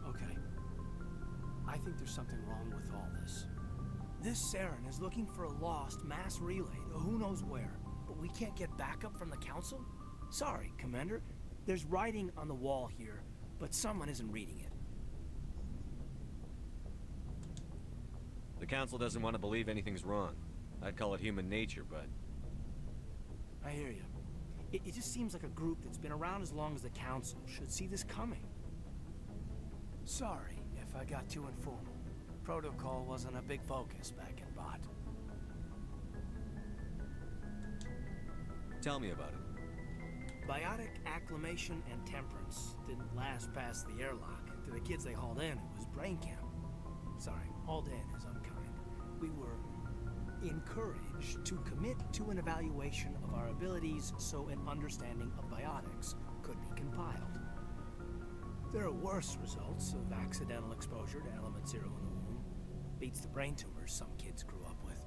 Speaker 11: Okay. I think there's something wrong with all this. This Saren is looking for a lost mass relay to who knows where, but we can't get backup from the Council? Sorry, Commander. There's writing on the wall here, but someone isn't reading it.
Speaker 6: The Council doesn't want to believe anything's wrong. I'd call it human nature, but...
Speaker 11: I hear you. It just seems like a group that's been around as long as the Council should see this coming. Sorry if I got too informal. Protocol wasn't a big focus back in Bot.
Speaker 6: Tell me about it.
Speaker 11: Biotic acclimation and temperance didn't last past the airlock. To the kids they hauled in, it was brain camp. Sorry, hauled in is unkind. We were encouraged to commit to an evaluation of our abilities so an understanding of biotics could be compiled. There are worse results of accidental exposure to element zero in the womb. Beats the brain tumors some kids grew up with.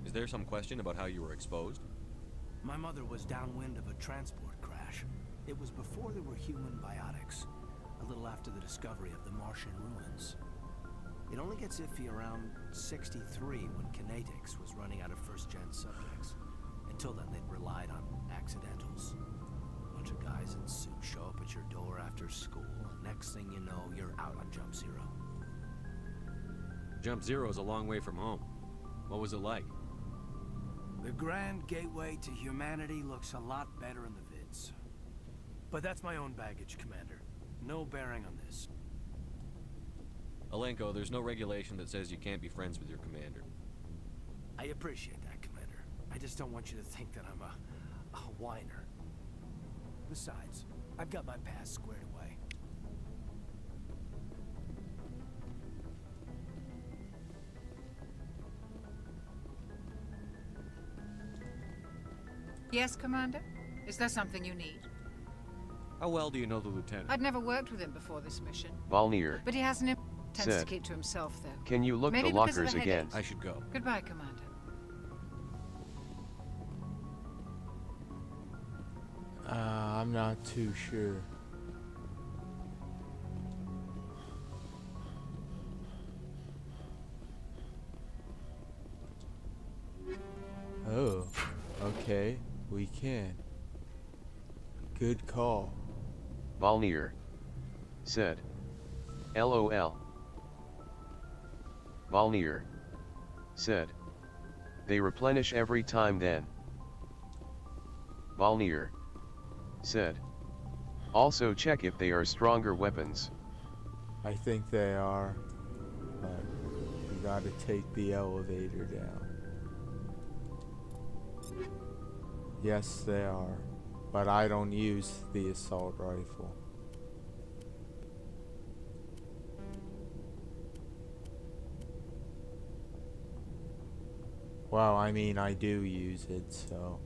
Speaker 6: Is there some question about how you were exposed?
Speaker 11: My mother was downwind of a transport crash. It was before there were human biotics, a little after the discovery of the Martian ruins. It only gets iffy around 63 when kinetics was running out of first-gen subjects. Until then, they'd relied on accidentals. A bunch of guys in suits show up at your door after school, and next thing you know, you're out on Jump Zero.
Speaker 6: Jump Zero's a long way from home. What was it like?
Speaker 11: The grand gateway to humanity looks a lot better in the vids. But that's my own baggage, Commander. No bearing on this.
Speaker 6: Alenko, there's no regulation that says you can't be friends with your commander.
Speaker 11: I appreciate that, Commander. I just don't want you to think that I'm a whiner. Besides, I've got my past squared away.
Speaker 15: Yes, Commander? Is there something you need?
Speaker 6: How well do you know the lieutenant?
Speaker 15: I'd never worked with him before this mission.
Speaker 2: Volnir.
Speaker 15: But he has an tends to
Speaker 2: Said.
Speaker 15: keep to himself, though.
Speaker 2: Can you look
Speaker 15: Maybe
Speaker 2: the
Speaker 15: because of
Speaker 2: lockers
Speaker 15: the
Speaker 2: again?
Speaker 15: headaches.
Speaker 6: I should go.
Speaker 15: Goodbye, Commander.
Speaker 1: I'm not too sure. Oh, okay, we can. Good call.
Speaker 2: Volnir. Said. LOL. Volnir. Said. They replenish every time then. Volnir. Said. Also check if they are stronger weapons.
Speaker 1: I think they are, but we gotta take the elevator down. Yes, they are, but I don't use the assault rifle. Well, I mean, I do use it, so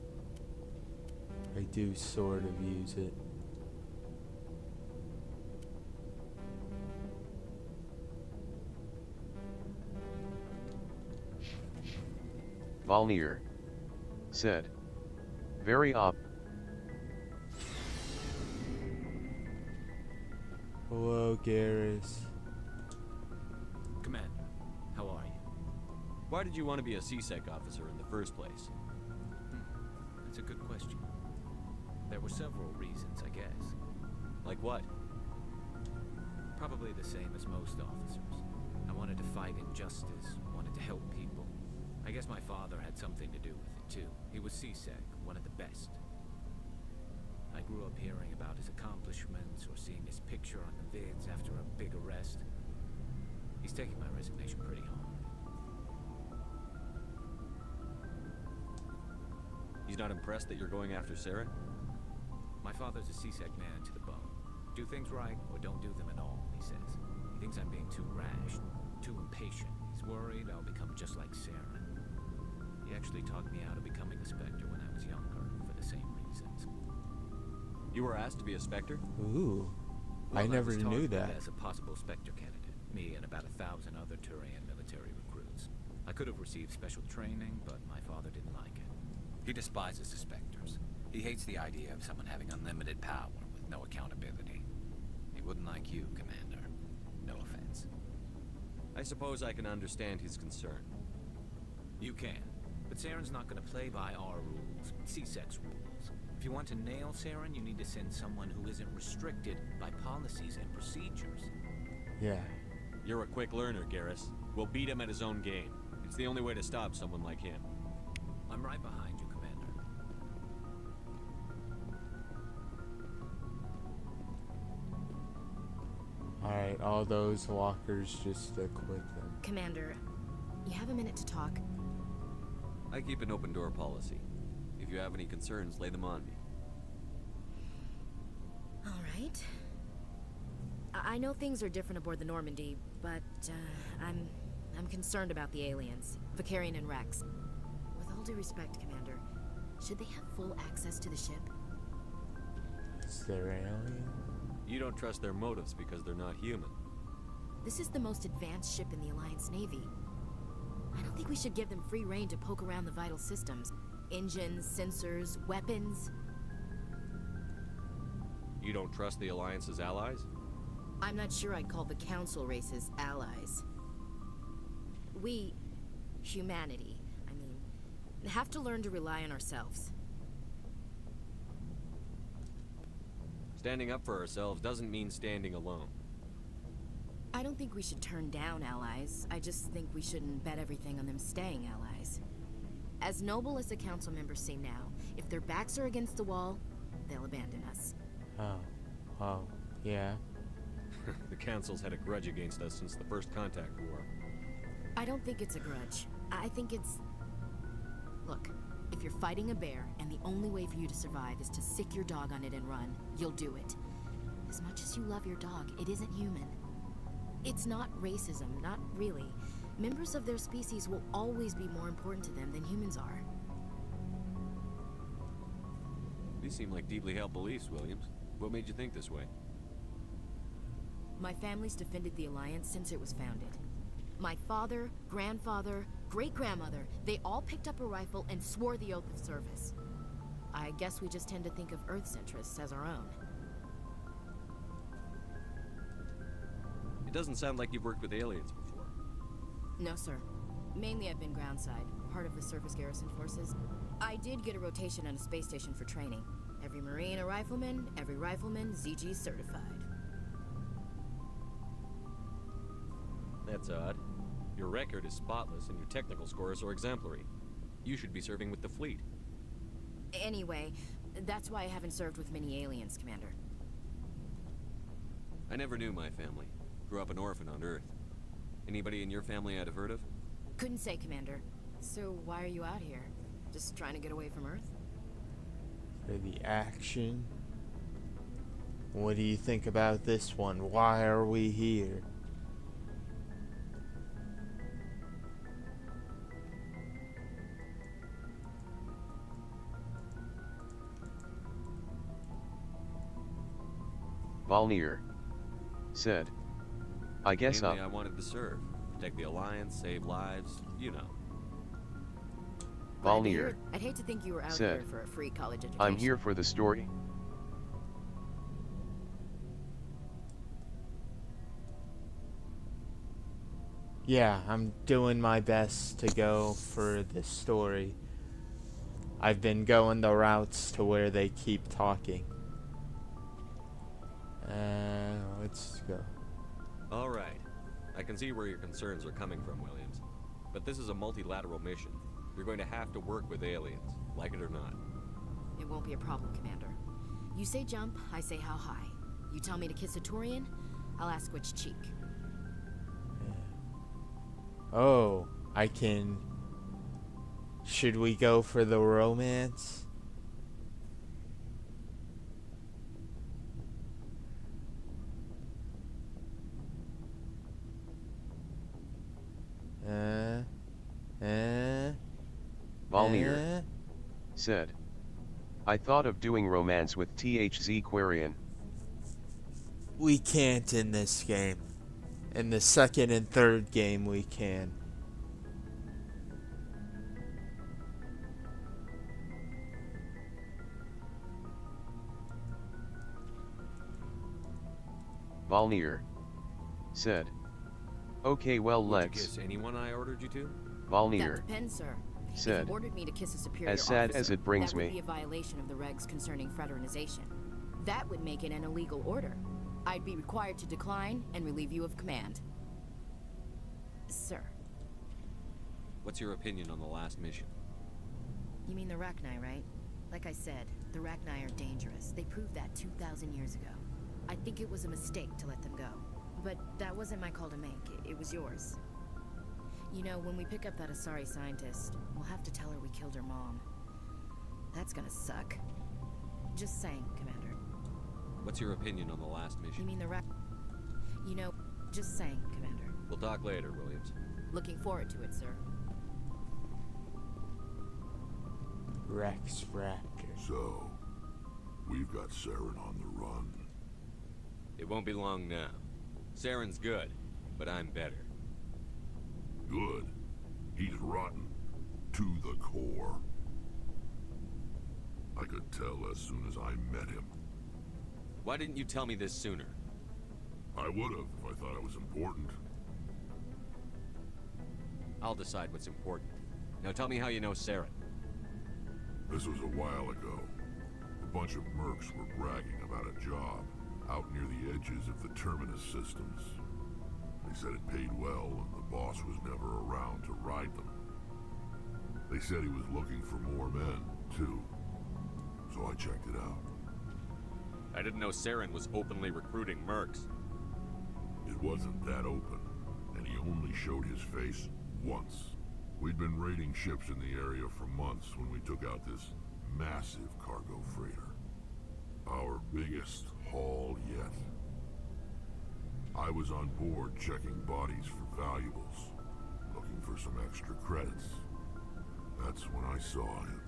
Speaker 1: I do sort of use it.
Speaker 2: Volnir. Said. Very op.
Speaker 1: Hello, Garrus.
Speaker 6: Commander, how are you? Why did you want to be a CSEC officer in the first place?
Speaker 17: That's a good question. There were several reasons, I guess.
Speaker 6: Like what?
Speaker 17: Probably the same as most officers. I wanted to fight injustice, wanted to help people. I guess my father had something to do with it, too. He was CSEC, one of the best. I grew up hearing about his accomplishments or seeing his picture on the vids after a big arrest. He's taking my resignation pretty hard.
Speaker 6: He's not impressed that you're going after Sarah?
Speaker 17: My father's a CSEC man to the bone. Do things right or don't do them at all, he says. He thinks I'm being too rash, too impatient. He's worried I'll become just like Sarah. He actually talked me out of becoming a Spectre when I was younger, for the same reasons.
Speaker 6: You were asked to be a Spectre?
Speaker 1: Ooh,
Speaker 17: Well,
Speaker 1: I never
Speaker 17: was
Speaker 1: knew
Speaker 17: targeted
Speaker 1: that.
Speaker 17: as a possible Spectre candidate, me and about 1,000 other Turian military recruits. I could have received special training, but my father didn't like it.
Speaker 18: He despises the Spectres. He hates the idea of someone having unlimited power with no accountability. He wouldn't like you, Commander. No offense.
Speaker 6: I suppose I can understand his concern.
Speaker 17: You can. But Saren's not going to play by our rules, CSEC's rules. If you want to nail Saren, you need to send someone who isn't restricted by policies and procedures.
Speaker 1: Yeah.
Speaker 6: You're a quick learner, Garrus. We'll beat him at his own game. It's the only way to stop someone like him.
Speaker 17: I'm right behind you, Commander.
Speaker 1: Alright, all those walkers, just equip them.
Speaker 8: Commander, you have a minute to talk?
Speaker 6: I keep an open door policy. If you have any concerns, lay them on me.
Speaker 8: All right. I know things are different aboard the Normandy, but I'm concerned about the aliens, Vicarian and Rex. With all due respect, Commander, should they have full access to the ship?
Speaker 1: Is there alien?
Speaker 6: You don't trust their motives because they're not human.
Speaker 8: This is the most advanced ship in the Alliance Navy. I don't think we should give them free rein to poke around the vital systems. Engines, sensors, weapons.
Speaker 6: You don't trust the Alliance's allies?
Speaker 8: I'm not sure I'd call the Council races allies. We, humanity, I mean, have to learn to rely on ourselves.
Speaker 6: Standing up for ourselves doesn't mean standing alone.
Speaker 8: I don't think we should turn down allies. I just think we shouldn't bet everything on them staying allies. As noble as the council members seem now, if their backs are against the wall, they'll abandon us.
Speaker 1: Oh, yeah.
Speaker 6: The Council's had a grudge against us since the First Contact War.
Speaker 8: I don't think it's a grudge. I think it's... Look, if you're fighting a bear and the only way for you to survive is to sick your dog on it and run, you'll do it. As much as you love your dog, it isn't human. It's not racism, not really. Members of their species will always be more important to them than humans are.
Speaker 6: These seem like deeply held beliefs, Williams. What made you think this way?
Speaker 8: My family's defended the Alliance since it was founded. My father, grandfather, great-grandmother, they all picked up a rifle and swore the oath of service. I guess we just tend to think of Earth's interests as our own.
Speaker 6: It doesn't sound like you've worked with aliens before.
Speaker 8: No, sir. Mainly I've been groundside, part of the surface garrison forces. I did get a rotation on a space station for training. Every Marine a rifleman, every rifleman ZG certified.
Speaker 6: That's odd. Your record is spotless and your technical scores are exemplary. You should be serving with the fleet.
Speaker 8: Anyway, that's why I haven't served with many aliens, Commander.
Speaker 6: I never knew my family. Grew up an orphan on Earth. Anybody in your family I'd have heard of?
Speaker 8: Couldn't say, Commander. So why are you out here? Just trying to get away from Earth?
Speaker 1: For the action. What do you think about this one? Why are we here?
Speaker 2: Volnir said, I guess
Speaker 6: Mainly I wanted to serve. Protect the Alliance, save lives, you know.
Speaker 2: Volnir
Speaker 8: I'd hate to think you were out
Speaker 2: said,
Speaker 8: here for a free college education.
Speaker 2: I'm here for the story.
Speaker 1: Yeah, I'm doing my best to go for the story. I've been going the routes to where they keep talking. Let's go.
Speaker 6: Alright. I can see where your concerns are coming from, Williams. But this is a multilateral mission. You're going to have to work with aliens, like it or not.
Speaker 8: It won't be a problem, Commander. You say jump, I say how high. You tell me to kiss a Turian, I'll ask which cheek.
Speaker 1: Oh, I can... Should we go for the romance?
Speaker 2: Volnir said, I thought of doing romance with THZ Quarian.
Speaker 1: We can't in this game. In the second and third game we can.
Speaker 2: Volnir said, okay, well,
Speaker 6: Would
Speaker 2: let's.
Speaker 6: you kiss anyone I ordered you to?
Speaker 2: Volnir
Speaker 8: That depends, sir.
Speaker 2: said,
Speaker 8: If you ordered me to kiss a superior
Speaker 2: as sad
Speaker 8: officer,
Speaker 2: as it brings
Speaker 8: that would
Speaker 2: me.
Speaker 8: be a violation of the regs concerning fraternization. That would make it an illegal order. I'd be required to decline and relieve you of command. Sir.
Speaker 6: What's your opinion on the last mission?
Speaker 8: You mean the Rachni, right? Like I said, the Rachni are dangerous. They proved that 2,000 years ago. I think it was a mistake to let them go. But that wasn't my call to make. It was yours. You know, when we pick up that Asari scientist, we'll have to tell her we killed her mom. That's gonna suck. Just saying, Commander.
Speaker 6: What's your opinion on the last
Speaker 8: You
Speaker 6: mission?
Speaker 8: mean the You know, just saying, Commander.
Speaker 6: We'll talk later, Williams.
Speaker 8: Looking forward to it, sir.
Speaker 1: Rex Raptor.
Speaker 14: So, we've got Saren on the run.
Speaker 6: It won't be long now. Saren's good. but I'm better.
Speaker 14: Good. He's rotten. To the core. I could tell as soon as I met him.
Speaker 6: Why didn't you tell me this sooner?
Speaker 14: I would have if I thought it was important.
Speaker 6: I'll decide what's important. Now tell me how you know Saren.
Speaker 14: This was a while ago. A bunch of mercs were bragging about a job out near the edges of the Terminus systems. They said it paid well and the boss was never around to ride them. They said he was looking for more men, too. So I checked it out.
Speaker 6: I didn't know Saren was openly recruiting mercs.
Speaker 14: It wasn't that open, and he only showed his face once. We'd been raiding ships in the area for months when we took out this massive cargo freighter. Our biggest haul yet. I was on board checking bodies for valuables, looking for some extra credits. That's when I saw him.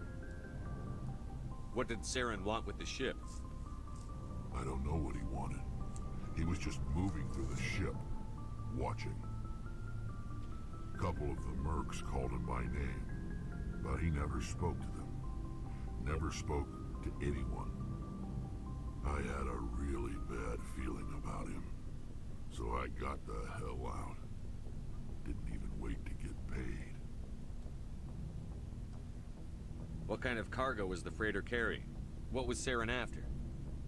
Speaker 6: What did Saren want with the ship?
Speaker 14: I don't know what he wanted. He was just moving through the ship, watching. A couple of the mercs called him by name, but he never spoke to them. Never spoke to anyone. I had a really bad feeling about him, so I got the hell out. Didn't even wait to get paid.
Speaker 6: What kind of cargo was the freighter carrying? What was Saren after?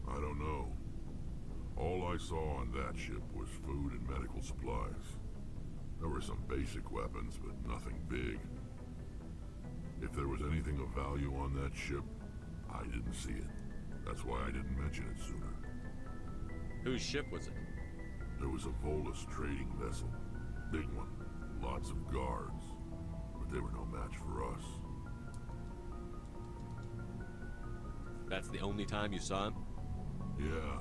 Speaker 14: I don't know. All I saw on that ship was food and medical supplies. There were some basic weapons, but nothing big. If there was anything of value on that ship, I didn't see it. That's why I didn't mention it sooner.
Speaker 6: Whose ship was it?
Speaker 14: There was a Volus trading vessel. Big one. Lots of guards. But they were no match for us.
Speaker 6: That's the only time you saw him?
Speaker 14: Yeah.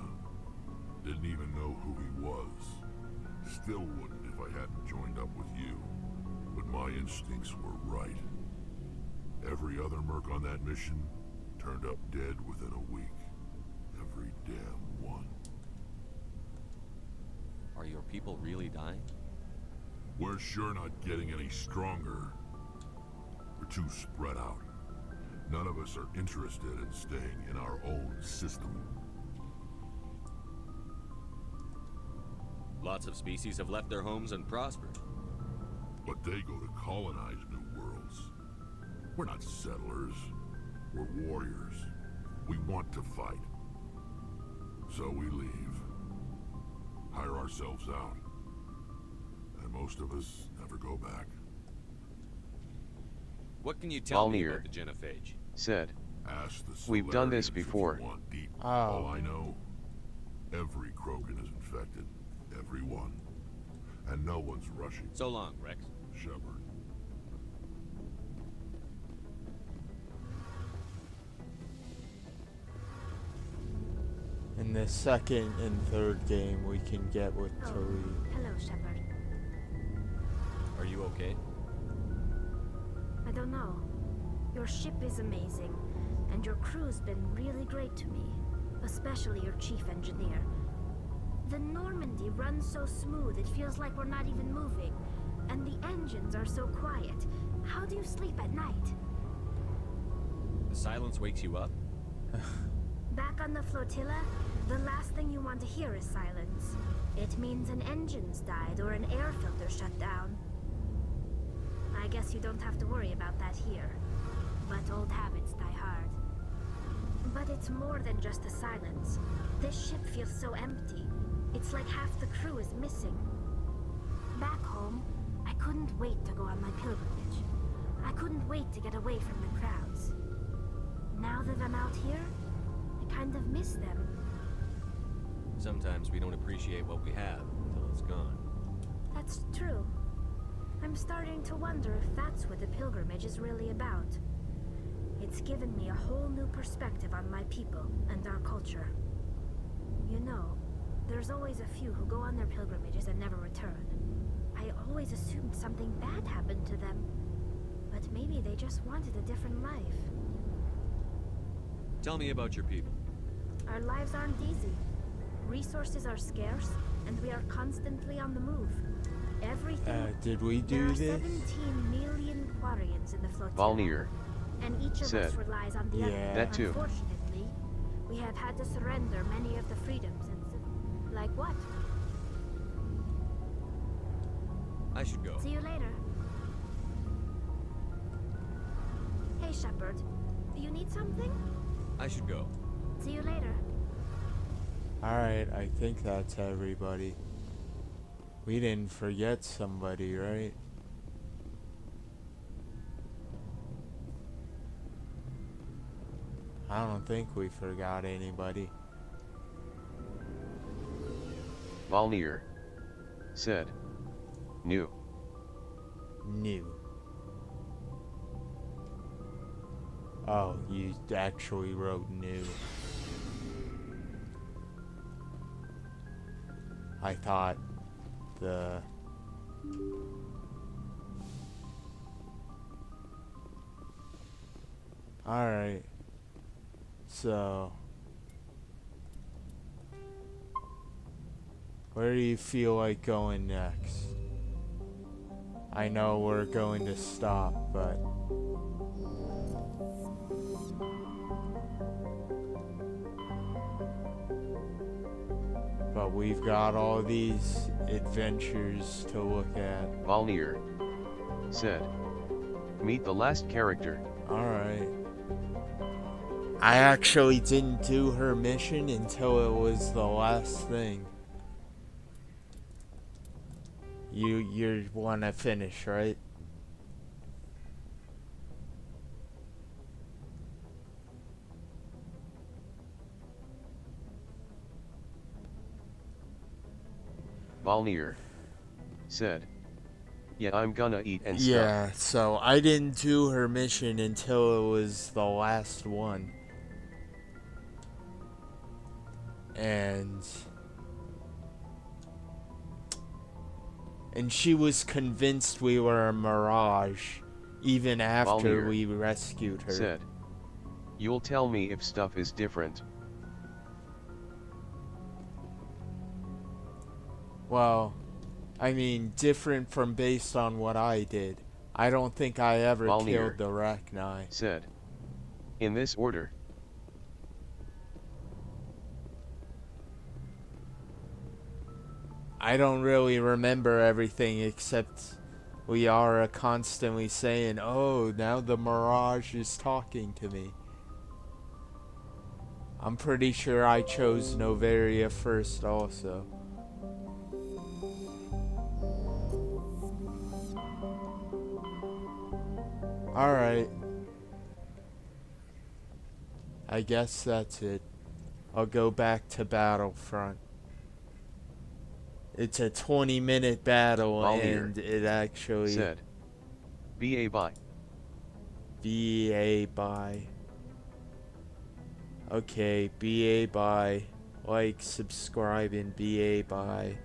Speaker 14: Didn't even know who he was. Still wouldn't if I hadn't joined up with you. But my instincts were right. Every other merc on that mission turned up dead within a week. Every damn one.
Speaker 6: Are your people really dying?
Speaker 14: We're sure not getting any stronger. We're too spread out. None of us are interested in staying in our own system.
Speaker 6: Lots of species have left their homes and prospered.
Speaker 14: But they go to colonize new worlds. We're not settlers. We're warriors. We want to fight. So we leave. Hire ourselves out. And most of us never go back.
Speaker 6: What can you tell me
Speaker 2: Valnir
Speaker 6: about the genophage?
Speaker 2: Said,
Speaker 14: Ask the
Speaker 2: we've done this
Speaker 14: Solarians if you
Speaker 2: before.
Speaker 14: want deep.
Speaker 1: Oh.
Speaker 14: All I know, every Krogan is infected. Every one. And no one's rushing.
Speaker 6: So long, Rex.
Speaker 14: Shepard.
Speaker 1: In the second and third game, we can get with Tali.
Speaker 3: Hello, Shepard.
Speaker 6: Are you okay?
Speaker 3: I don't know. Your ship is amazing, and your crew's been really great to me, especially your chief engineer. The Normandy runs so smooth it feels like we're not even moving, and the engines are so quiet. How do you sleep at night?
Speaker 6: The silence wakes you up?
Speaker 3: Back on the flotilla, the last thing you want to hear is silence. It means an engine's died or an air filter shut down. I guess you don't have to worry about that here. But old habits die hard. But it's more than just the silence. This ship feels so empty. It's like half the crew is missing. Back home, I couldn't wait to go on my pilgrimage. I couldn't wait to get away from the crowds. Now that I'm out here, I kind of miss them.
Speaker 6: Sometimes we don't appreciate what we have until it's gone.
Speaker 3: That's true. I'm starting to wonder if that's what the pilgrimage is really about. It's given me a whole new perspective on my people and our culture. You know, there's always a few who go on their pilgrimages and never return. I always assumed something bad happened to them. But maybe they just wanted a different life.
Speaker 6: Tell me about your people.
Speaker 3: Our lives aren't easy. Resources are scarce, and we are constantly on the move. Everything.
Speaker 1: Did we
Speaker 3: There
Speaker 1: do
Speaker 3: are
Speaker 1: this?
Speaker 3: 17 million Quarians in the flotilla.
Speaker 2: Volnir
Speaker 3: And each of
Speaker 2: said,
Speaker 3: us relies on the other.
Speaker 2: That too.
Speaker 3: Unfortunately, we have had to surrender many of the freedoms and like what?
Speaker 6: I should go.
Speaker 3: See you later. Hey, Shepard. You need something?
Speaker 6: I should go.
Speaker 3: See you later.
Speaker 1: Alright, I think that's everybody. We didn't forget somebody, right? I don't think we forgot anybody.
Speaker 2: Volnir said, New.
Speaker 1: Oh, you actually wrote new. I thought the... Alright. So... Where do you feel like going next? I know we're going to stop, but... But we've got all these adventures to look at.
Speaker 2: Volnir said, Meet the last character.
Speaker 1: Alright. I actually didn't do her mission until it was the last thing. You want to finish, right?
Speaker 2: Volnir said, Yeah, I'm gonna eat and stuff.
Speaker 1: Yeah, so I didn't do her mission until it was the last one. And she was convinced we were a mirage even after
Speaker 2: Volnir
Speaker 1: we rescued her.
Speaker 2: said, You'll tell me if stuff is different.
Speaker 1: Well, I mean, different from based on what I did. I don't think I ever
Speaker 2: Volnir
Speaker 1: killed the Rachni.
Speaker 2: said, In this order.
Speaker 1: I don't really remember everything except we are constantly saying, oh, now the Mirage is talking to me. I'm pretty sure I chose Noveria first also. Alright. I guess that's it. I'll go back to Battlefront. It's a 20-minute battle,
Speaker 2: Volnir
Speaker 1: and it actually
Speaker 2: said, BA bye.
Speaker 1: BA bye. Okay, BA bye. Like, subscribe, and BA bye.